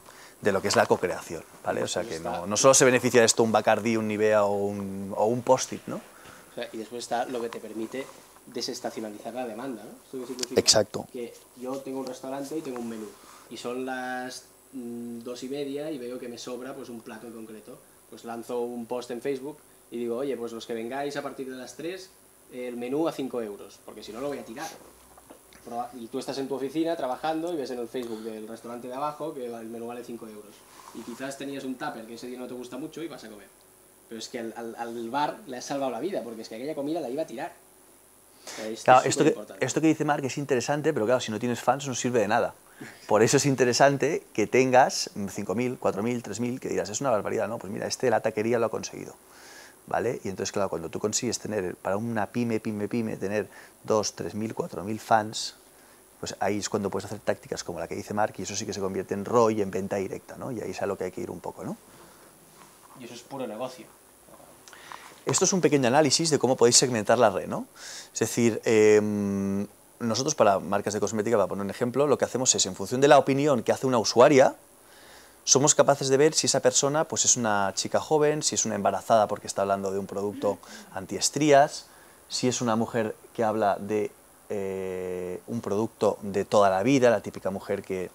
lo que es la co-creación, ¿vale? O sea que no solo se beneficia de esto un Bacardí, un Nivea o un Post-it, ¿no? O sea, y después está lo que te permite desestacionalizar la demanda, ¿no? Esto que significa Exacto. que yo tengo un restaurante y tengo un menú y son las 2:30 y veo que me sobra pues un plato en concreto, pues lanzo un post en Facebook y digo, oye, pues los que vengáis a partir de las 3, el menú a 5 euros, porque si no lo voy a tirar. Y tú estás en tu oficina trabajando y ves en el Facebook del restaurante de abajo que el menú vale 5 euros. Y quizás tenías un tupper que ese día no te gusta mucho y vas a comer. Pero es que al bar le has salvado la vida, porque es que aquella comida la iba a tirar. O sea, claro, esto que dice Marc es interesante, pero claro, si no tienes fans no sirve de nada. Por eso es interesante que tengas 5.000, 4.000, 3.000, que dirás, es una barbaridad, ¿no? Pues mira, La Taquería lo ha conseguido, ¿vale? Y entonces, claro, cuando tú consigues tener, para una pyme, tener 2, 3.000, 4.000 fans, pues ahí es cuando puedes hacer tácticas como la que dice Marc, y eso sí que se convierte en ROI, en venta directa, ¿no? Y ahí es a lo que hay que ir un poco, ¿no? Y eso es puro negocio. Esto es un pequeño análisis de cómo podéis segmentar la red, ¿no? Es decir, nosotros para marcas de cosmética, para poner un ejemplo, lo que hacemos es, en función de la opinión que hace una usuaria, somos capaces de ver si esa persona pues, es una chica joven, si es una embarazada porque está hablando de un producto antiestrías, si es una mujer que habla de un producto de toda la vida, la típica mujer que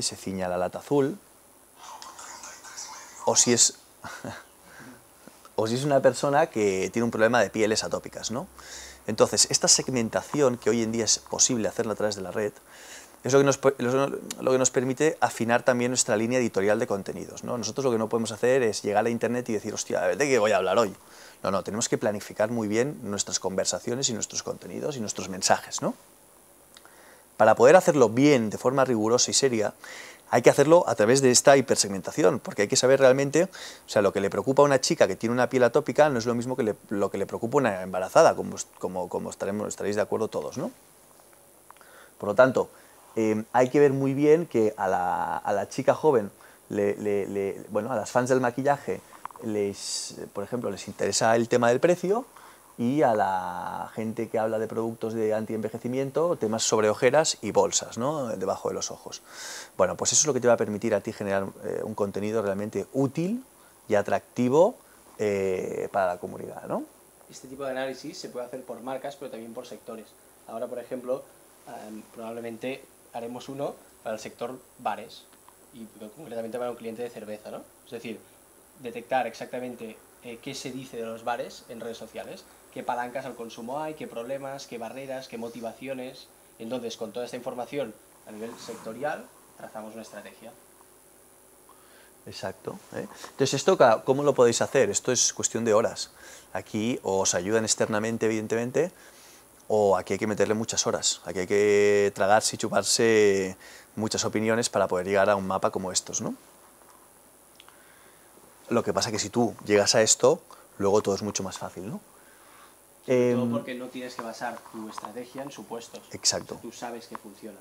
se ciña la lata azul, o si es una persona que tiene un problema de pieles atópicas, ¿no? Entonces, esta segmentación que hoy en día es posible hacerla a través de la red, es lo que nos permite afinar también nuestra línea editorial de contenidos, ¿no? Nosotros lo que no podemos hacer es llegar a Internet y decir, hostia, ¿de qué voy a hablar hoy? No, tenemos que planificar muy bien nuestras conversaciones y nuestros contenidos y nuestros mensajes, ¿no? Para poder hacerlo bien, de forma rigurosa y seria, hay que hacerlo a través de esta hipersegmentación, porque hay que saber realmente, o sea, lo que le preocupa a una chica que tiene una piel atópica no es lo mismo que lo que le preocupa a una embarazada, como estaréis de acuerdo todos, ¿no? Por lo tanto, hay que ver muy bien que a la chica joven, bueno, a las fans del maquillaje, por ejemplo, les interesa el tema del precio, y a la gente que habla de productos de antienvejecimiento, temas sobre ojeras y bolsas, ¿no? Debajo de los ojos. Bueno, pues eso es lo que te va a permitir a ti generar un contenido realmente útil y atractivo para la comunidad, ¿no? Este tipo de análisis se puede hacer por marcas, pero también por sectores. Ahora, por ejemplo, probablemente haremos uno para el sector bares. y concretamente para un cliente de cerveza, ¿no? Es decir, detectar exactamente qué se dice de los bares en redes sociales, qué palancas al consumo hay, qué problemas, qué barreras, qué motivaciones. Entonces, con toda esta información a nivel sectorial, trazamos una estrategia. Exacto. Entonces, ¿esto cómo lo podéis hacer? Esto es cuestión de horas. Aquí os ayudan externamente, evidentemente, o aquí hay que meterle muchas horas. Aquí hay que tragarse y chuparse muchas opiniones para poder llegar a un mapa como estos, ¿no? Lo que pasa es que si tú llegas a esto, luego todo es mucho más fácil, ¿no? Sobre todo porque no tienes que basar tu estrategia en supuestos. Exacto. O sea, tú sabes que funciona.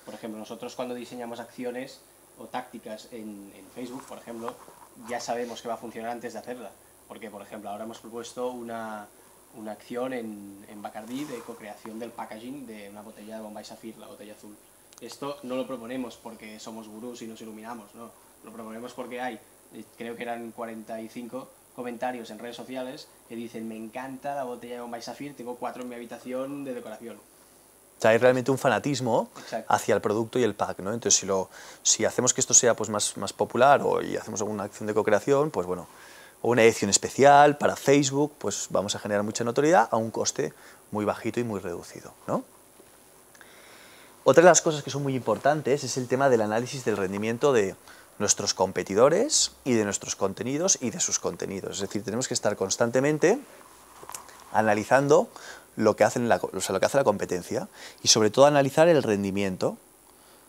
Por ejemplo, nosotros cuando diseñamos acciones o tácticas en Facebook, por ejemplo, ya sabemos que va a funcionar antes de hacerla. Porque, por ejemplo, ahora hemos propuesto una acción en Bacardí de co-creación del packaging de una botella de Bombay Sapphire, la botella azul. Esto no lo proponemos porque somos gurús y nos iluminamos, no. Lo proponemos porque hay, creo que eran 45 comentarios en redes sociales que dicen: me encanta la botella de Bombay Sapphire, tengo 4 en mi habitación de decoración. O sea, hay realmente un fanatismo Exacto. hacia el producto y el pack, ¿no? Entonces, si hacemos que esto sea pues, más popular y hacemos alguna acción de co-creación, pues bueno, o una edición especial para Facebook, pues vamos a generar mucha notoriedad a un coste muy bajito y muy reducido, ¿no? Otra de las cosas que son muy importantes es el tema del análisis del rendimiento de nuestros competidores y de nuestros contenidos y de sus contenidos. Es decir, tenemos que estar constantemente analizando lo que hace la competencia y sobre todo analizar el rendimiento,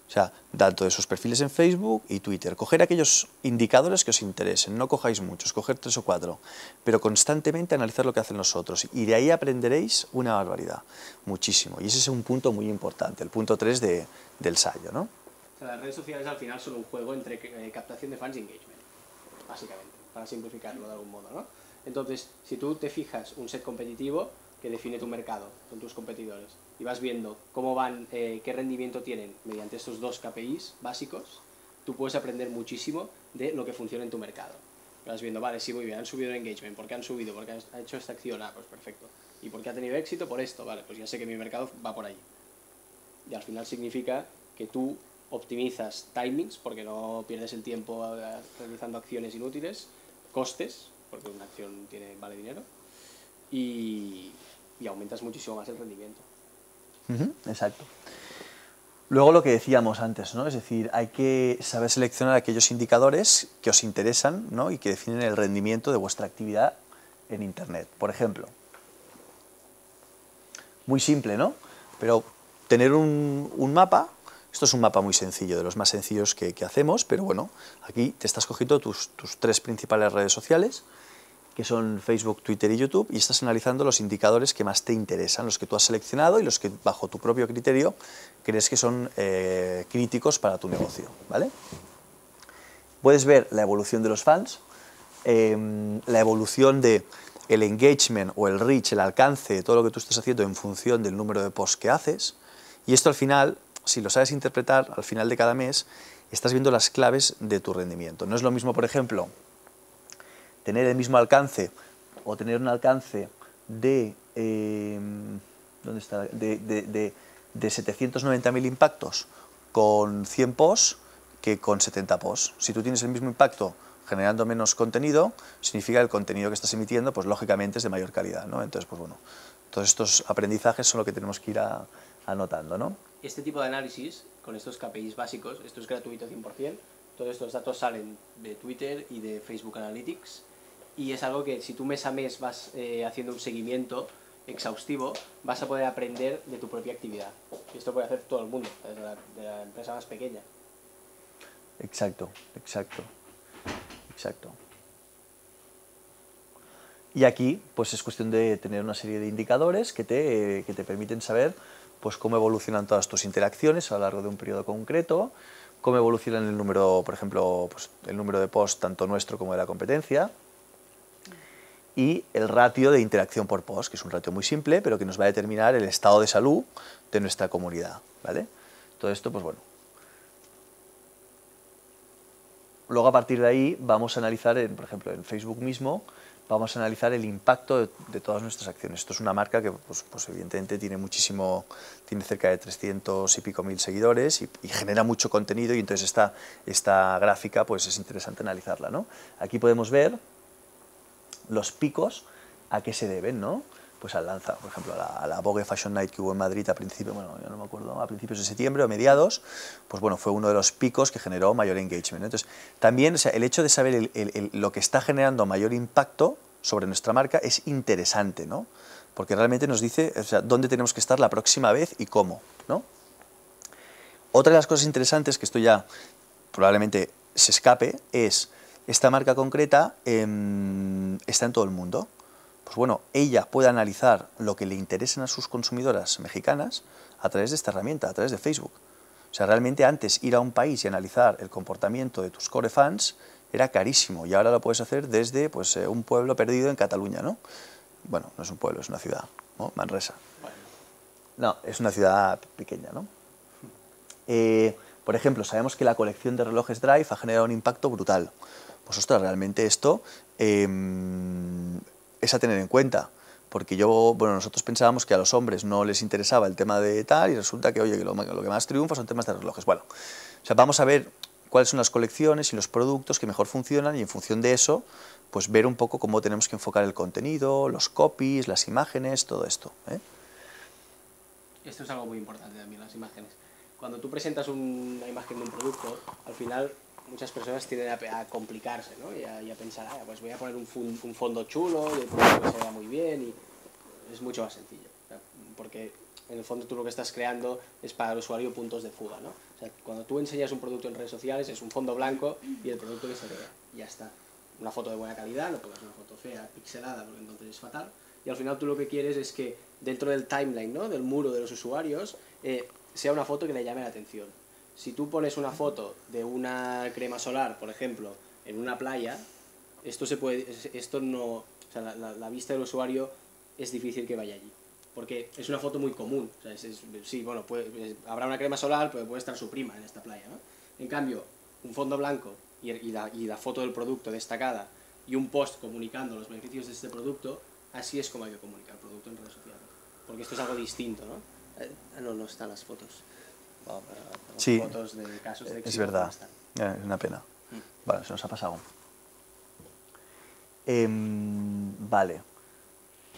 o sea, tanto de sus perfiles en Facebook y Twitter. Coger aquellos indicadores que os interesen, no cojáis muchos, coger 3 o 4, pero constantemente analizar lo que hacen los otros y de ahí aprenderéis una barbaridad, muchísimo. Y ese es un punto muy importante, el punto 3 del Sallo, ¿no? O sea, las redes sociales al final son un juego entre captación de fans y engagement, básicamente, para simplificarlo de algún modo, ¿no? Entonces, si tú te fijas un set competitivo que define tu mercado con tus competidores y vas viendo cómo van, qué rendimiento tienen mediante estos dos KPIs básicos, tú puedes aprender muchísimo de lo que funciona en tu mercado. Vas viendo, vale, sí, muy bien, han subido el engagement, ¿por qué han subido? ¿Por qué ha hecho esta acción? Ah, pues perfecto. ¿Y por qué ha tenido éxito? Por esto, vale, pues ya sé que mi mercado va por ahí. Y al final significa que tú optimizas timings, porque no pierdes el tiempo realizando acciones inútiles, costes, porque una acción vale dinero, y aumentas muchísimo más el rendimiento. Exacto. Luego lo que decíamos antes, ¿no? Es decir, hay que saber seleccionar aquellos indicadores que os interesan, ¿no? Y que definen el rendimiento de vuestra actividad en Internet. Por ejemplo, muy simple, ¿no? Pero tener un mapa, esto es un mapa muy sencillo, de los más sencillos que hacemos, pero bueno, aquí te estás cogiendo tus 3 principales redes sociales, que son Facebook, Twitter y YouTube, y estás analizando los indicadores que más te interesan, los que tú has seleccionado y los que bajo tu propio criterio crees que son críticos para tu negocio, ¿vale? Puedes ver la evolución de los fans, la evolución del engagement o el reach, el alcance, todo lo que tú estás haciendo en función del número de posts que haces, y esto al final, si lo sabes interpretar, al final de cada mes estás viendo las claves de tu rendimiento. No es lo mismo, por ejemplo, tener el mismo alcance o tener un alcance de, ¿dónde está? de 790.000 impactos con 100 posts que con 70 posts. Si tú tienes el mismo impacto generando menos contenido, significa que el contenido que estás emitiendo, pues lógicamente es de mayor calidad, ¿no? Entonces, pues bueno, todos estos aprendizajes son lo que tenemos que ir anotando, ¿no? Este tipo de análisis, con estos KPIs básicos, esto es gratuito 100%, todos estos datos salen de Twitter y de Facebook Analytics, y es algo que si tú mes a mes vas haciendo un seguimiento exhaustivo, vas a poder aprender de tu propia actividad. Y esto puede hacer todo el mundo, desde la empresa más pequeña. Exacto, exacto, exacto. Y aquí pues es cuestión de tener una serie de indicadores que te permiten saber pues cómo evolucionan todas tus interacciones a lo largo de un periodo concreto, cómo evolucionan el número, por ejemplo, pues, el número de posts tanto nuestro como de la competencia, y el ratio de interacción por post, que es un ratio muy simple, pero que nos va a determinar el estado de salud de nuestra comunidad, ¿vale? Todo esto, pues bueno. luego a partir de ahí vamos a analizar, por ejemplo, en Facebook mismo, vamos a analizar el impacto de todas nuestras acciones. Esto es una marca que pues evidentemente tiene cerca de 300 y pico mil seguidores y genera mucho contenido, y entonces esta gráfica pues es interesante analizarla, ¿no? Aquí podemos ver los picos a qué se deben, ¿no? Pues al lanza, por ejemplo, a la Vogue Fashion Night que hubo en Madrid a principios, bueno, yo no me acuerdo, a principios de septiembre o mediados, pues bueno, fue uno de los picos que generó mayor engagement, ¿no? Entonces, también, o sea, el hecho de saber lo que está generando mayor impacto sobre nuestra marca es interesante, ¿no? Porque realmente nos dice, o sea, dónde tenemos que estar la próxima vez y cómo, ¿no? Otra de las cosas interesantes, que esto ya probablemente se escape, es esta marca concreta está en todo el mundo. Pues bueno, ella puede analizar lo que le interesen a sus consumidoras mexicanas a través de esta herramienta, a través de Facebook. O sea, realmente antes ir a un país y analizar el comportamiento de tus core fans era carísimo, y ahora lo puedes hacer desde pues, un pueblo perdido en Cataluña, ¿no? Bueno, no es un pueblo, es una ciudad, ¿no? Manresa. No, es una ciudad pequeña, ¿no? Por ejemplo, sabemos que la colección de relojes Drive ha generado un impacto brutal. Pues ostras, realmente esto es a tener en cuenta, porque nosotros pensábamos que a los hombres no les interesaba el tema de tal, y resulta que, oye, que lo que más triunfa son temas de relojes. Bueno, o sea, vamos a ver cuáles son las colecciones y los productos que mejor funcionan, y en función de eso, pues ver un poco cómo tenemos que enfocar el contenido, los copies, las imágenes, todo esto, ¿eh? Esto es algo muy importante también, las imágenes. Cuando tú presentas una imagen de un producto, al final muchas personas tienden a complicarse, ¿no? y a pensar, pues voy a poner un fondo chulo y el producto que se vea muy bien, y es mucho más sencillo, ¿no? Porque en el fondo tú lo que estás creando es para el usuario puntos de fuga, ¿no? O sea, cuando tú enseñas un producto en redes sociales es un fondo blanco y el producto que se vea, y ya está. Una foto de buena calidad, no pongas una foto fea, pixelada, porque entonces es fatal, y al final tú lo que quieres es que dentro del timeline, ¿no? Del muro de los usuarios, sea una foto que le llame la atención. Si tú pones una foto de una crema solar, por ejemplo, en una playa, esto no, o sea, la vista del usuario es difícil que vaya allí, porque es una foto muy común. O sea, sí, bueno, habrá una crema solar, pero puede estar su prima en esta playa, ¿no? En cambio, un fondo blanco y la foto del producto destacada y un post comunicando los beneficios de este producto, así es como hay que comunicar el producto en redes sociales, porque esto es algo distinto, ¿no? No están las fotos. Sí, Fotos de casos de éxito. es verdad, es una pena. Vale, se nos ha pasado. Vale.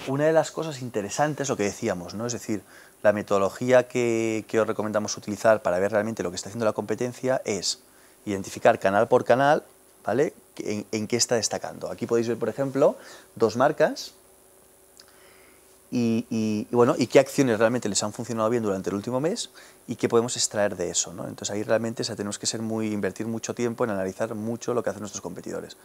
Una de las cosas interesantes, lo que decíamos, ¿no? Es decir, la metodología que os recomendamos utilizar para ver realmente lo que está haciendo la competencia es identificar canal por canal, ¿vale? En qué está destacando. Aquí podéis ver, por ejemplo, dos marcas y qué acciones realmente les han funcionado bien durante el último mes y qué podemos extraer de eso, ¿no? Entonces ahí realmente tenemos que invertir mucho tiempo en analizar mucho lo que hacen nuestros competidores,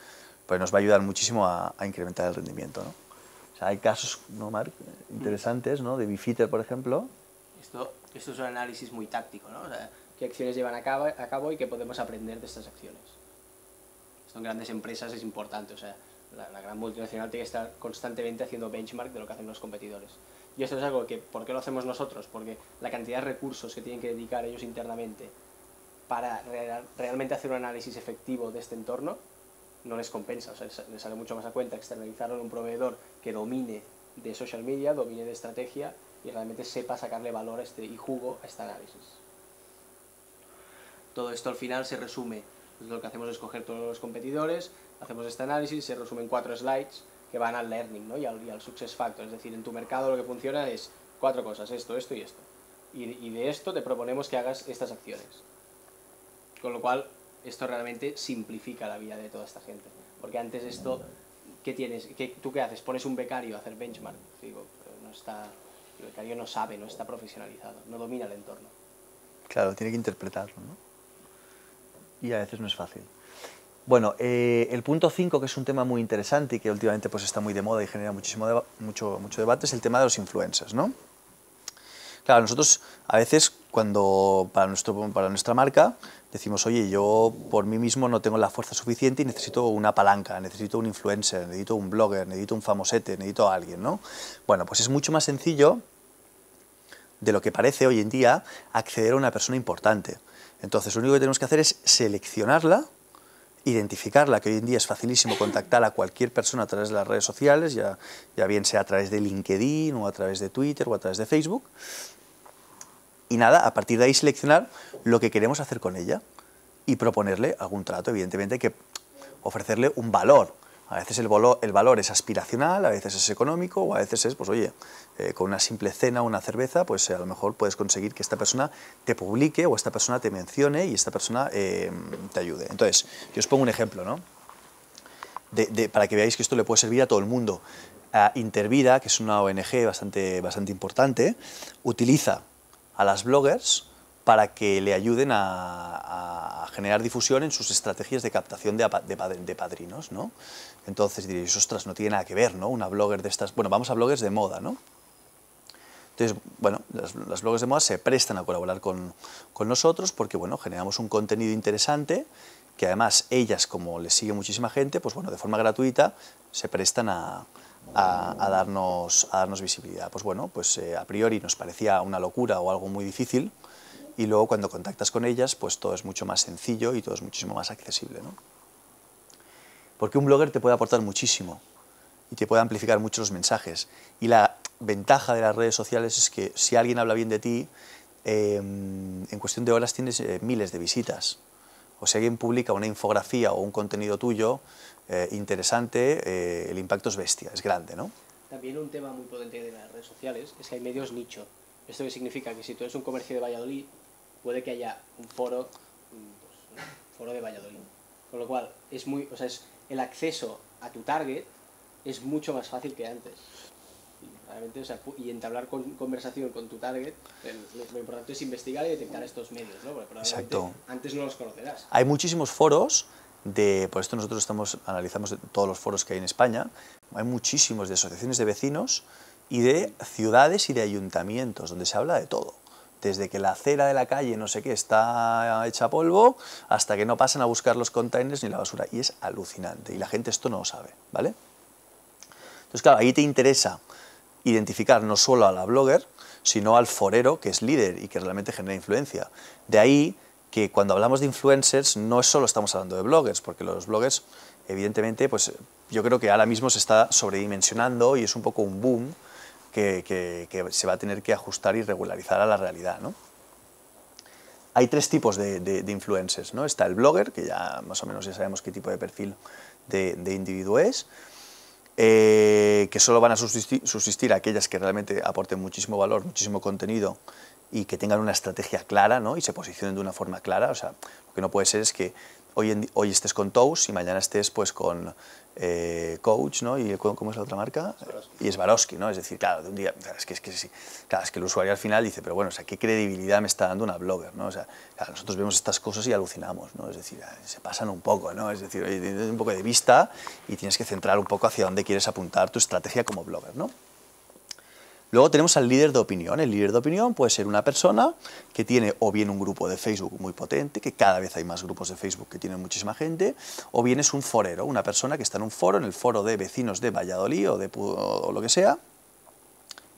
pues nos va a ayudar muchísimo a incrementar el rendimiento, ¿no? O sea, hay casos, ¿no, Marc? Interesantes, ¿no? De Bifitter, por ejemplo. Esto es un análisis muy táctico, ¿no? O sea, qué acciones llevan a cabo y qué podemos aprender de estas acciones. Esto en grandes empresas es importante, o sea, la gran multinacional tiene que estar constantemente haciendo benchmark de lo que hacen los competidores. Y esto es algo que, ¿por qué lo hacemos nosotros? Porque la cantidad de recursos que tienen que dedicar ellos internamente para realmente hacer un análisis efectivo de este entorno no les compensa. O sea, les sale mucho más a cuenta externalizarlo en un proveedor que domine de social media, domine de estrategia y realmente sepa sacarle valor y jugo a este análisis. Todo esto al final se resume, pues lo que hacemos es coger todos los competidores, hacemos este análisis, se resume en 4 slides que van al learning, ¿no? y al success factor. Es decir, en tu mercado lo que funciona es 4 cosas, esto, esto y esto. Y de esto te proponemos que hagas estas acciones. Con lo cual, esto realmente simplifica la vida de toda esta gente. Porque antes esto, ¿tú qué haces? Pones un becario a hacer benchmark. Digo, pero el becario no sabe, no está profesionalizado, no domina el entorno. Claro, tiene que interpretarlo, ¿no? Y a veces no es fácil. Bueno, el punto 5, que es un tema muy interesante y que últimamente pues, está muy de moda y genera mucho debate, es el tema de los influencers, ¿no? Claro, nosotros a veces para nuestra marca decimos, oye, yo por mí mismo no tengo la fuerza suficiente y necesito una palanca, necesito un influencer, necesito un blogger, necesito un famosete, necesito a alguien, ¿no? Bueno, pues es mucho más sencillo de lo que parece hoy en día acceder a una persona importante. Entonces, lo único que tenemos que hacer es seleccionarla identificarla, que hoy en día es facilísimo contactar a cualquier persona a través de las redes sociales, ya bien sea a través de LinkedIn o a través de Twitter o a través de Facebook. Y nada, a partir de ahí seleccionar lo que queremos hacer con ella y proponerle algún trato. Evidentemente hay que ofrecerle un valor. A veces el valor es aspiracional, a veces es económico, o a veces es, pues oye, con una simple cena o una cerveza, pues a lo mejor puedes conseguir que esta persona te publique o esta persona te mencione y esta persona te ayude. Entonces, yo os pongo un ejemplo, ¿no? Para que veáis que esto le puede servir a todo el mundo. Intervida, que es una ONG bastante importante, utiliza a las bloggers para que le ayuden a generar difusión en sus estrategias de captación de padrinos, ¿no? Entonces diréis, ostras, no tiene nada que ver, ¿no? Una blogger de estas... Bueno, vamos a bloggers de moda, ¿no? Entonces, bueno, las bloggers de moda se prestan a colaborar con nosotros porque, bueno, generamos un contenido interesante que además ellas, como les sigue muchísima gente, pues bueno, de forma gratuita se prestan a darnos visibilidad. Pues bueno, pues a priori nos parecía una locura o algo muy difícil, y luego cuando contactas con ellas, pues todo es mucho más sencillo y todo es muchísimo más accesible, ¿no? Porque un blogger te puede aportar muchísimo y te puede amplificar mucho los mensajes. Y la ventaja de las redes sociales es que si alguien habla bien de ti, en cuestión de horas tienes miles de visitas. O si alguien publica una infografía o un contenido tuyo interesante, el impacto es bestia, es grande, ¿no? También un tema muy potente de las redes sociales es que hay medios nicho. ¿Esto qué significa? Que si tú eres un comercio de Valladolid, puede que haya un foro, pues, un foro de Valladolid. Con lo cual, es el acceso a tu target es mucho más fácil que antes. Y, realmente, y entablar conversación con tu target, lo importante es investigar y detectar estos medios, ¿no? Porque probablemente antes no los conocerás. Hay muchísimos foros, por esto nosotros analizamos todos los foros que hay en España, hay muchísimos de asociaciones de vecinos y de ciudades y de ayuntamientos, donde se habla de todo. Desde que la acera de la calle no sé qué está hecha polvo, hasta que no pasan a buscar los containers ni la basura. Y es alucinante, y la gente esto no lo sabe, ¿vale? Entonces, claro, ahí te interesa identificar no solo a la blogger, sino al forero, que es líder y que realmente genera influencia. De ahí que cuando hablamos de influencers, no solo estamos hablando de bloggers, porque los bloggers, evidentemente, pues yo creo que ahora mismo se está sobredimensionando y es un poco un boom que se va a tener que ajustar y regularizar a la realidad, ¿no? Hay tres tipos de influencers, ¿no? Está el blogger, que ya más o menos ya sabemos qué tipo de perfil de individuo es, que solo van a subsistir aquellas que realmente aporten muchísimo valor, muchísimo contenido y que tengan una estrategia clara, ¿no? Y se posicionen de una forma clara. O sea, lo que no puede ser es que hoy estés con Tous y mañana estés pues con Coach, ¿no? ¿Y cómo es la otra marca? Y Swarovski, ¿no? Es decir, claro, de un día, claro, es que el usuario al final dice, pero bueno, o sea, ¿qué credibilidad me está dando una blogger, ¿no? O sea, claro, nosotros vemos estas cosas y alucinamos, ¿no? Es decir, se pasan un poco, ¿no? Es decir, tienes un poco de vista y tienes que centrar un poco hacia dónde quieres apuntar tu estrategia como blogger, ¿no? Luego tenemos al líder de opinión. El líder de opinión puede ser una persona que tiene o bien un grupo de Facebook muy potente, que cada vez hay más grupos de Facebook que tienen muchísima gente, o bien es un forero, una persona que está en un foro, en el foro de vecinos de Valladolid o lo que sea,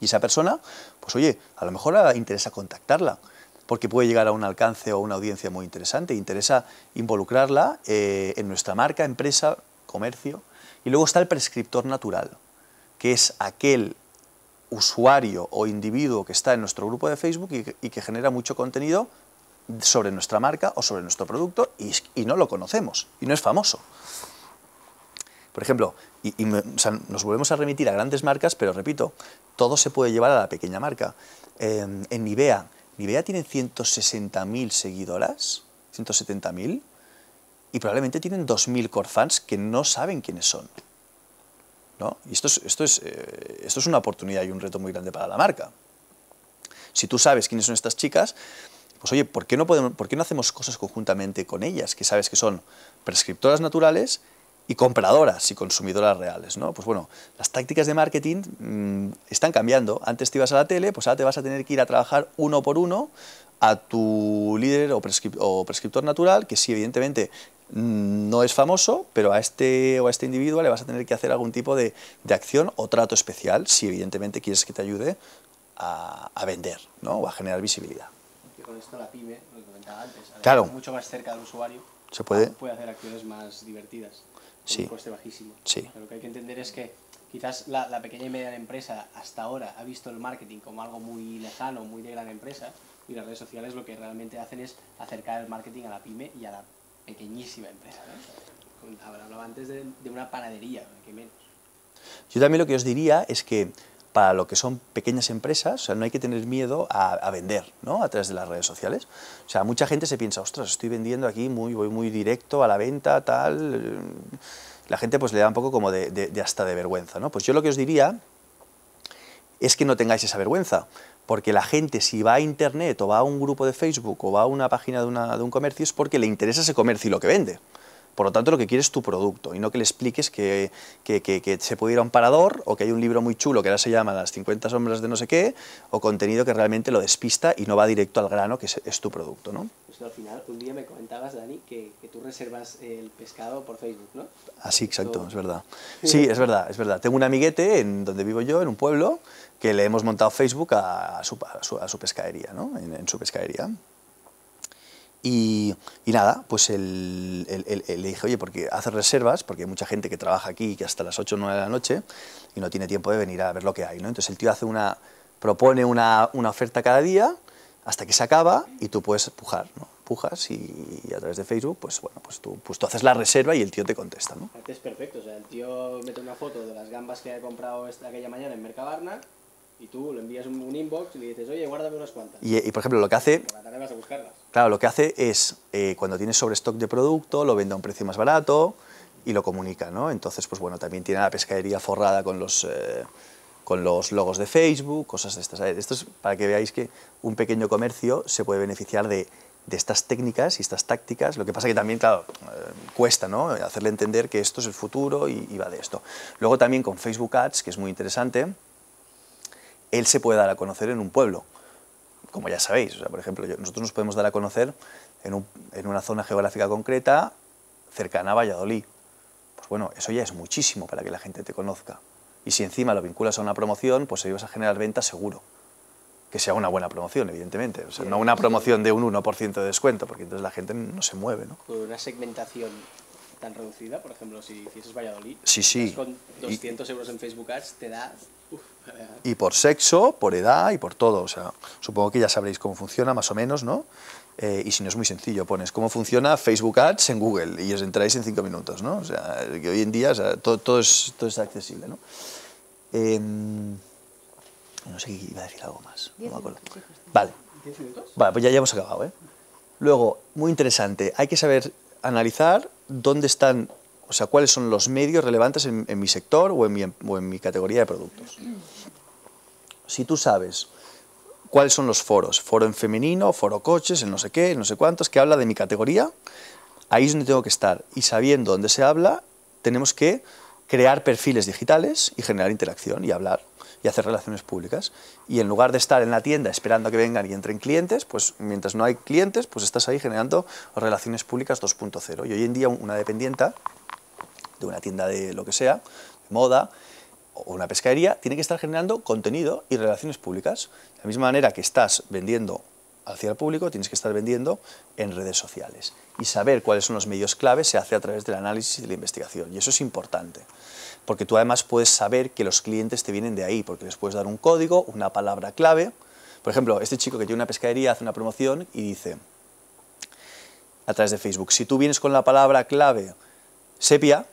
y esa persona, pues oye, a lo mejor le interesa contactarla, porque puede llegar a un alcance o una audiencia muy interesante, interesa involucrarla en nuestra marca, empresa, comercio. Y luego está el prescriptor natural, que es aquel usuario o individuo que está en nuestro grupo de Facebook y que genera mucho contenido sobre nuestra marca o sobre nuestro producto y no lo conocemos y no es famoso. Por ejemplo, o sea, nos volvemos a remitir a grandes marcas, pero repito, todo se puede llevar a la pequeña marca. En Nivea tiene 160.000 seguidoras, 170.000, y probablemente tienen 2.000 core fans que no saben quiénes son, ¿no? Y esto es una oportunidad y un reto muy grande para la marca. Si tú sabes quiénes son estas chicas, pues oye, ¿por qué no hacemos cosas conjuntamente con ellas? Que sabes que son prescriptoras naturales y compradoras y consumidoras reales, ¿no? Pues bueno, las tácticas de marketing están cambiando. Antes te ibas a la tele, pues ahora te vas a tener que ir a trabajar uno por uno a tu líder o prescriptor natural, que sí, evidentemente, no es famoso, pero a este individuo le vas a tener que hacer algún tipo de acción o trato especial, si evidentemente quieres que te ayude a vender, ¿no? O a generar visibilidad. Y con esto la pyme, lo que comentaba antes, claro, mucho más cerca del usuario. Se puede... Puede hacer acciones más divertidas, con Sí. un coste bajísimo. Sí. Pero lo que hay que entender es que quizás la pequeña y mediana empresa hasta ahora ha visto el marketing como algo muy lejano, muy de gran empresa, y las redes sociales lo que realmente hacen es acercar el marketing a la pyme y a la pequeñísima empresa, ¿no? Hablaba antes de una panadería, que menos. Yo también lo que os diría es que para lo que son pequeñas empresas, o sea, no hay que tener miedo a vender, ¿no?, a través de las redes sociales. O sea, mucha gente se piensa, ostras, estoy vendiendo aquí, voy muy directo a la venta, tal... La gente pues le da un poco como hasta de vergüenza, ¿no? Pues yo lo que os diría es que no tengáis esa vergüenza, porque la gente, si va a internet o va a un grupo de Facebook o va a una página de un comercio, es porque le interesa ese comercio y lo que vende. Por lo tanto, lo que quiere es tu producto y no que le expliques que se puede ir a un parador o que hay un libro muy chulo que ahora se llama Las 50 sombras de no sé qué, o contenido que realmente lo despista y no va directo al grano, que es tu producto, ¿no? Pues al final, un día me comentabas, Dani, que tú reservas el pescado por Facebook, ¿no? Así, exacto, es verdad. Sí, es verdad, es verdad. Tengo un amiguete en donde vivo yo, en un pueblo, que le hemos montado Facebook a su pescadería, ¿no? En su pescadería. Y nada, pues le dije, oye, porque haces reservas, porque hay mucha gente que trabaja aquí que hasta las 8 o 9 de la noche y no tiene tiempo de venir a ver lo que hay, ¿no? Entonces el tío propone una oferta cada día hasta que se acaba y tú puedes pujar, ¿no? Pujas y a través de Facebook, pues bueno, pues tú haces la reserva y el tío te contesta, ¿no? Es perfecto, o sea, el tío mete una foto de las gambas que ha comprado aquella mañana en Mercabarna y tú le envías un inbox y le dices, oye, guárdame unas cuantas. Y por ejemplo, lo que hace... Por la tarde vas a buscarlas. Claro, lo que hace es, cuando tiene sobrestock de producto, lo vende a un precio más barato y lo comunica, ¿no? Entonces, pues bueno, también tiene la pescadería forrada con los logos de Facebook, cosas de estas. Esto es para que veáis que un pequeño comercio se puede beneficiar de estas técnicas y estas tácticas. Lo que pasa que también, claro, cuesta, ¿no?, hacerle entender que esto es el futuro y va de esto. Luego también con Facebook Ads, que es muy interesante, él se puede dar a conocer en un pueblo, como ya sabéis. O sea, por ejemplo, nosotros nos podemos dar a conocer en una zona geográfica concreta cercana a Valladolid. Pues bueno, eso ya es muchísimo para que la gente te conozca. Y si encima lo vinculas a una promoción, pues ahí vas a generar ventas seguro. Que sea una buena promoción, evidentemente. O sea, no una promoción de un 1% de descuento, porque entonces la gente no se mueve, ¿no? Con una segmentación tan reducida, por ejemplo, si hicieses Valladolid, Sí, sí. con 200 euros en Facebook Ads te da... Y por sexo, por edad y por todo. O sea, supongo que ya sabréis cómo funciona, más o menos, ¿no? Y si no, es muy sencillo. Pones cómo funciona Facebook Ads en Google y os enteráis en 5 minutos, ¿no? O sea, que hoy en día, o sea, todo es accesible, ¿no? No sé qué iba a decir algo más. No me acuerdo. Vale. 10 minutos. Vale, pues ya hemos acabado, ¿eh? Luego, muy interesante, hay que saber analizar dónde están, o sea, cuáles son los medios relevantes en mi sector o en mi categoría de productos. Si tú sabes cuáles son los foros, foro en femenino, foro coches, el no sé qué, el no sé cuántos, que habla de mi categoría, ahí es donde tengo que estar. Y sabiendo dónde se habla, tenemos que crear perfiles digitales y generar interacción y hablar y hacer relaciones públicas. Y en lugar de estar en la tienda esperando a que vengan y entren clientes, pues mientras no hay clientes, pues estás ahí generando relaciones públicas 2.0. Y hoy en día una dependienta de una tienda de lo que sea, de moda o una pescadería, tiene que estar generando contenido y relaciones públicas. De la misma manera que estás vendiendo hacia el público, tienes que estar vendiendo en redes sociales. Y saber cuáles son los medios clave se hace a través del análisis y de la investigación. Y eso es importante, porque tú además puedes saber que los clientes te vienen de ahí, porque les puedes dar un código, una palabra clave. Por ejemplo, este chico que tiene una pescadería hace una promoción y dice, a través de Facebook, si tú vienes con la palabra clave sepia,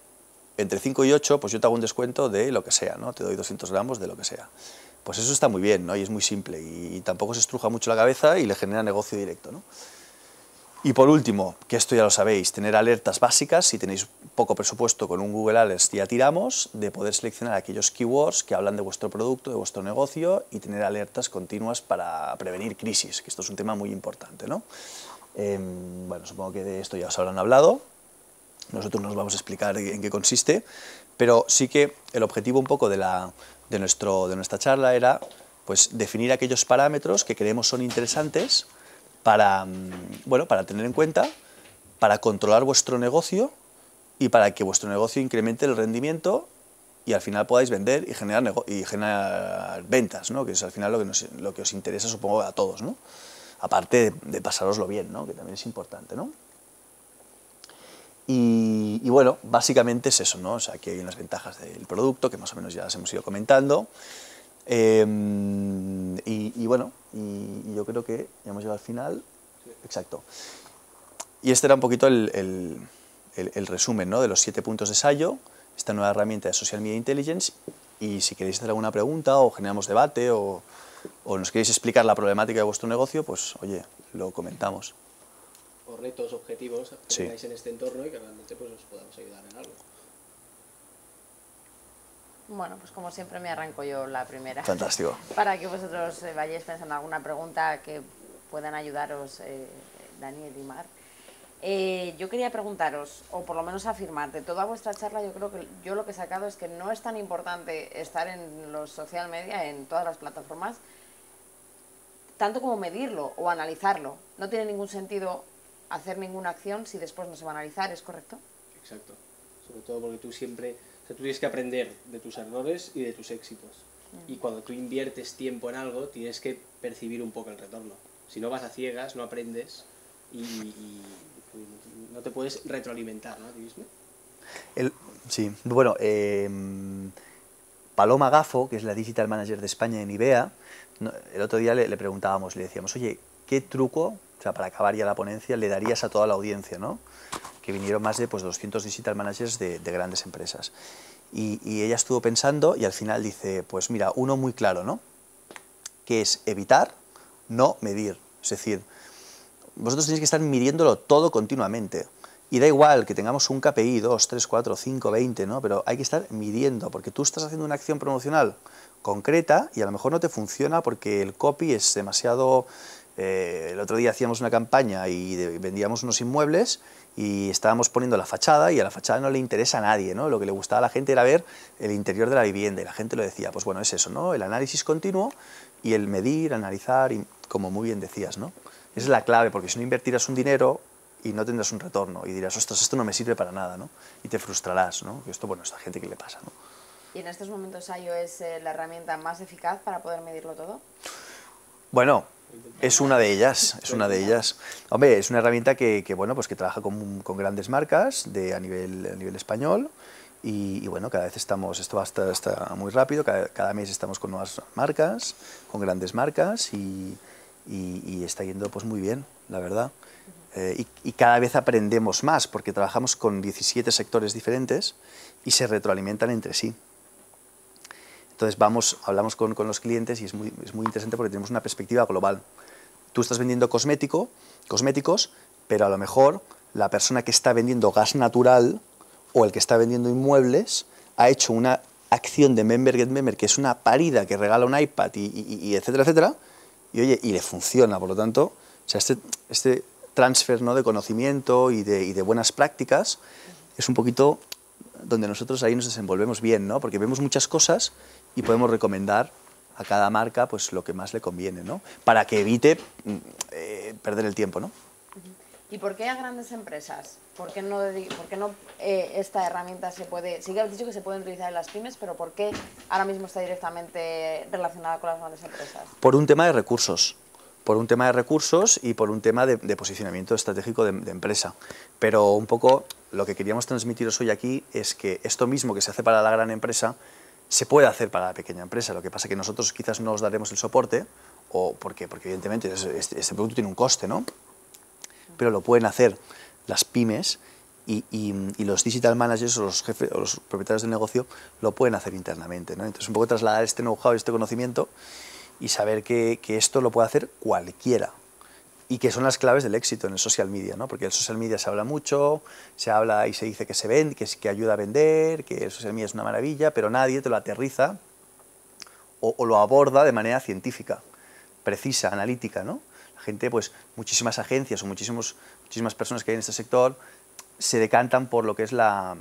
entre 5 y 8, pues yo te hago un descuento de lo que sea, ¿no? Te doy 200 gramos de lo que sea. Pues eso está muy bien, ¿no? Y es muy simple y tampoco se estruja mucho la cabeza y le genera negocio directo, ¿no? Y por último, que esto ya lo sabéis, tener alertas básicas. Si tenéis poco presupuesto, con un Google Alerts ya tiramos, de poder seleccionar aquellos keywords que hablan de vuestro producto, de vuestro negocio, y tener alertas continuas para prevenir crisis, que esto es un tema muy importante, ¿no? Bueno, supongo que de esto ya os habrán hablado. Nosotros nos vamos a explicar en qué consiste, pero sí que el objetivo un poco de nuestra charla era, pues, definir aquellos parámetros que creemos son interesantes para, bueno, para tener en cuenta, para controlar vuestro negocio y para que vuestro negocio incremente el rendimiento y al final podáis vender y generar ventas, ¿no? Que es al final lo que os interesa, supongo, a todos, ¿no? Aparte de pasároslo bien, ¿no? Que también es importante, ¿no? Y bueno, básicamente es eso, ¿no? O sea, aquí hay unas ventajas del producto que más o menos ya las hemos ido comentando. Y bueno, y yo creo que ya hemos llegado al final. Exacto. Y este era un poquito el resumen, ¿no?, de los 7 puntos de Sayo, esta nueva herramienta de Social Media Intelligence. Y si queréis hacer alguna pregunta o generamos debate o nos queréis explicar la problemática de vuestro negocio, pues oye, lo comentamos. O retos, objetivos que Sí. tengáis en este entorno y que realmente pues, os podamos ayudar en algo. Bueno, pues como siempre me arranco yo la primera. Fantástico. Para que vosotros vayáis pensando en alguna pregunta que puedan ayudaros Daniel y Mar. Yo quería preguntaros, o por lo menos afirmar, de toda vuestra charla, yo creo que yo lo que he sacado es que no es tan importante estar en los social media, en todas las plataformas, tanto como medirlo o analizarlo. No tiene ningún sentido hacer ninguna acción si después no se va a analizar, ¿es correcto? Exacto. Sobre todo porque tú siempre, o sea, tú tienes que aprender de tus errores y de tus éxitos. Y cuando tú inviertes tiempo en algo, tienes que percibir un poco el retorno. Si no vas a ciegas, no aprendes y no te puedes retroalimentar, ¿no?, a ti mismo. Sí, bueno, Paloma Gafo, que es la Digital Manager de España en IBEA, el otro día le preguntábamos, le decíamos, oye, ¿qué truco, o sea, para acabar ya la ponencia, le darías a toda la audiencia, ¿no?, que vinieron más de 200 Digital Managers de grandes empresas? Y ella estuvo pensando y al final dice, pues mira, uno muy claro, ¿no?, que es evitar, no medir. Es decir, vosotros tenéis que estar midiéndolo todo continuamente. Y da igual que tengamos un KPI, 2, 3, 4, 5, 20, ¿no?, pero hay que estar midiendo, porque tú estás haciendo una acción promocional concreta y a lo mejor no te funciona porque el copy es demasiado... el otro día hacíamos una campaña y vendíamos unos inmuebles y estábamos poniendo la fachada y a la fachada no le interesa a nadie, ¿no? Lo que le gustaba a la gente era ver el interior de la vivienda y la gente lo decía. Pues bueno, es eso, ¿no?, el análisis continuo y el medir, analizar, y, como muy bien decías, ¿no? Esa es la clave, porque si no invertirás un dinero y no tendrás un retorno y dirás, ostras, esto no me sirve para nada, ¿no?, y te frustrarás, ¿no? Y esto, bueno, a esta gente, ¿qué le pasa, no? ¿Y en estos momentos Sayo es la herramienta más eficaz para poder medirlo todo? Bueno, es una de ellas, es una de ellas. Hombre, es una herramienta que bueno, pues que trabaja con grandes marcas a nivel español y bueno, cada vez estamos, esto está muy rápido, cada mes estamos con nuevas marcas, con grandes marcas y está yendo pues muy bien, la verdad. Y cada vez aprendemos más porque trabajamos con 17 sectores diferentes y se retroalimentan entre sí. Entonces hablamos con los clientes y es muy interesante porque tenemos una perspectiva global. Tú estás vendiendo cosméticos, pero a lo mejor la persona que está vendiendo gas natural o el que está vendiendo inmuebles ha hecho una acción de Member Get Member, que es una parida que regala un iPad y etcétera, etcétera, y oye, y le funciona. Por lo tanto, o sea, este transfer, ¿no?, de conocimiento y de buenas prácticas es un poquito donde nosotros ahí nos desenvolvemos bien, ¿no?, porque vemos muchas cosas y podemos recomendar a cada marca pues lo que más le conviene, ¿no?, para que evite perder el tiempo, ¿no? ¿Y por qué a grandes empresas? ¿Por qué no esta herramienta se puede... Sí que has dicho que se puede utilizar en las pymes, pero ¿por qué ahora mismo está directamente relacionada con las grandes empresas? Por un tema de recursos. Por un tema de recursos y por un tema de posicionamiento estratégico de empresa. Pero un poco lo que queríamos transmitiros hoy aquí es que esto mismo que se hace para la gran empresa se puede hacer para la pequeña empresa. Lo que pasa es que nosotros quizás no os daremos el soporte, porque evidentemente este producto tiene un coste, ¿no? Pero lo pueden hacer las pymes y los digital managers o los jefes o los propietarios del negocio lo pueden hacer internamente, ¿no? Entonces un poco trasladar este know-how, este conocimiento y saber que esto lo puede hacer cualquiera y que son las claves del éxito en el social media, ¿no? Porque el social media se habla mucho, se habla y se dice que se vende, que ayuda a vender, que el social media es una maravilla, pero nadie te lo aterriza o lo aborda de manera científica, precisa, analítica, ¿no? La gente, pues muchísimas agencias o muchísimas personas que hay en este sector se decantan por lo que es la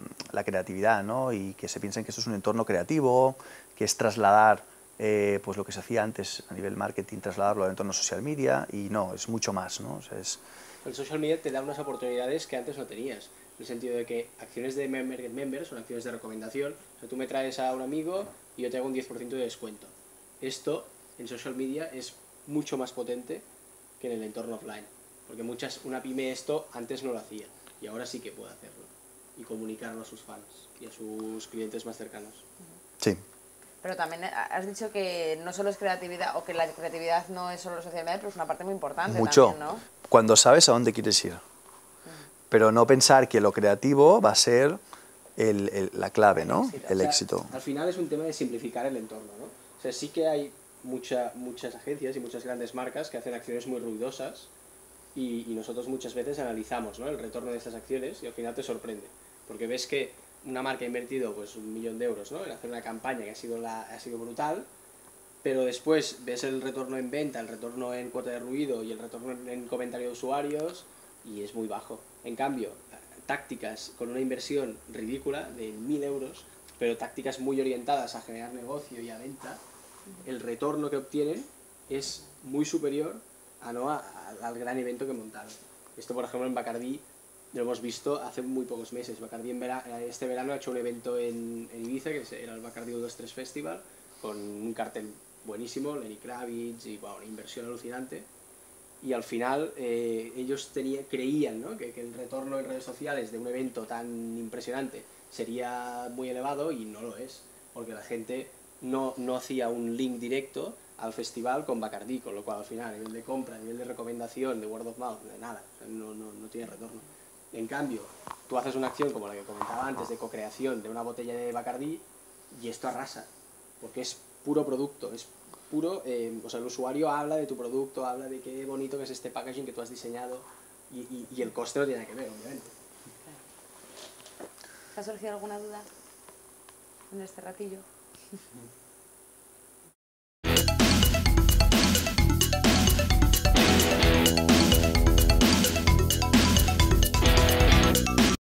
creatividad, ¿no? Y que se piensan que esto es un entorno creativo, que es trasladar pues lo que se hacía antes a nivel marketing, trasladarlo al entorno social media, y no, es mucho más, ¿no? O sea, El social media te da unas oportunidades que antes no tenías, en el sentido de que acciones de Member Get Member son acciones de recomendación. O sea, tú me traes a un amigo y yo te hago un 10% de descuento. Esto en social media es mucho más potente que en el entorno offline, porque una pyme esto antes no lo hacía y ahora sí que puede hacerlo. y comunicarlo a sus fans y a sus clientes más cercanos. Sí. Pero también has dicho que no solo es creatividad, o que la creatividad no es solo social media, pero es una parte muy importante Mucho. también, ¿no? Cuando sabes a dónde quieres ir. Pero no pensar que lo creativo va a ser la clave, ¿no? El O sea, éxito. al final es un tema de simplificar el entorno, ¿no? O sea, sí que hay muchas agencias y muchas grandes marcas que hacen acciones muy ruidosas y nosotros muchas veces analizamos, ¿no?, el retorno de estas acciones y al final te sorprende, porque ves que una marca ha invertido pues 1 millón de euros, ¿no?, en hacer una campaña que ha sido brutal, pero después ves el retorno en venta, el retorno en cuota de ruido y el retorno en comentario de usuarios y es muy bajo. En cambio, tácticas con una inversión ridícula de 1.000 euros, pero tácticas muy orientadas a generar negocio y a venta, el retorno que obtienen es muy superior al gran evento que montaron. Esto, por ejemplo, en Bacardí lo hemos visto hace muy pocos meses. Bacardí este verano ha hecho un evento en Ibiza, que era el Bacardí U23 Festival, con un cartel buenísimo, Lenny Kravitz, y bueno, una inversión alucinante. Y al final ellos creían, ¿no?, que el retorno en redes sociales de un evento tan impresionante sería muy elevado y no lo es, porque la gente no hacía un link directo al festival con Bacardí, con lo cual al final a nivel de compra, a nivel de recomendación, de word of mouth, de nada, o sea, no tiene retorno. En cambio, tú haces una acción como la que comentaba antes de co-creación de una botella de Bacardí y esto arrasa, porque es puro producto, es puro, o sea, el usuario habla de tu producto, habla de qué bonito que es este packaging que tú has diseñado y el coste no tiene nada que ver, obviamente. ¿Te ha surgido alguna duda en este ratillo?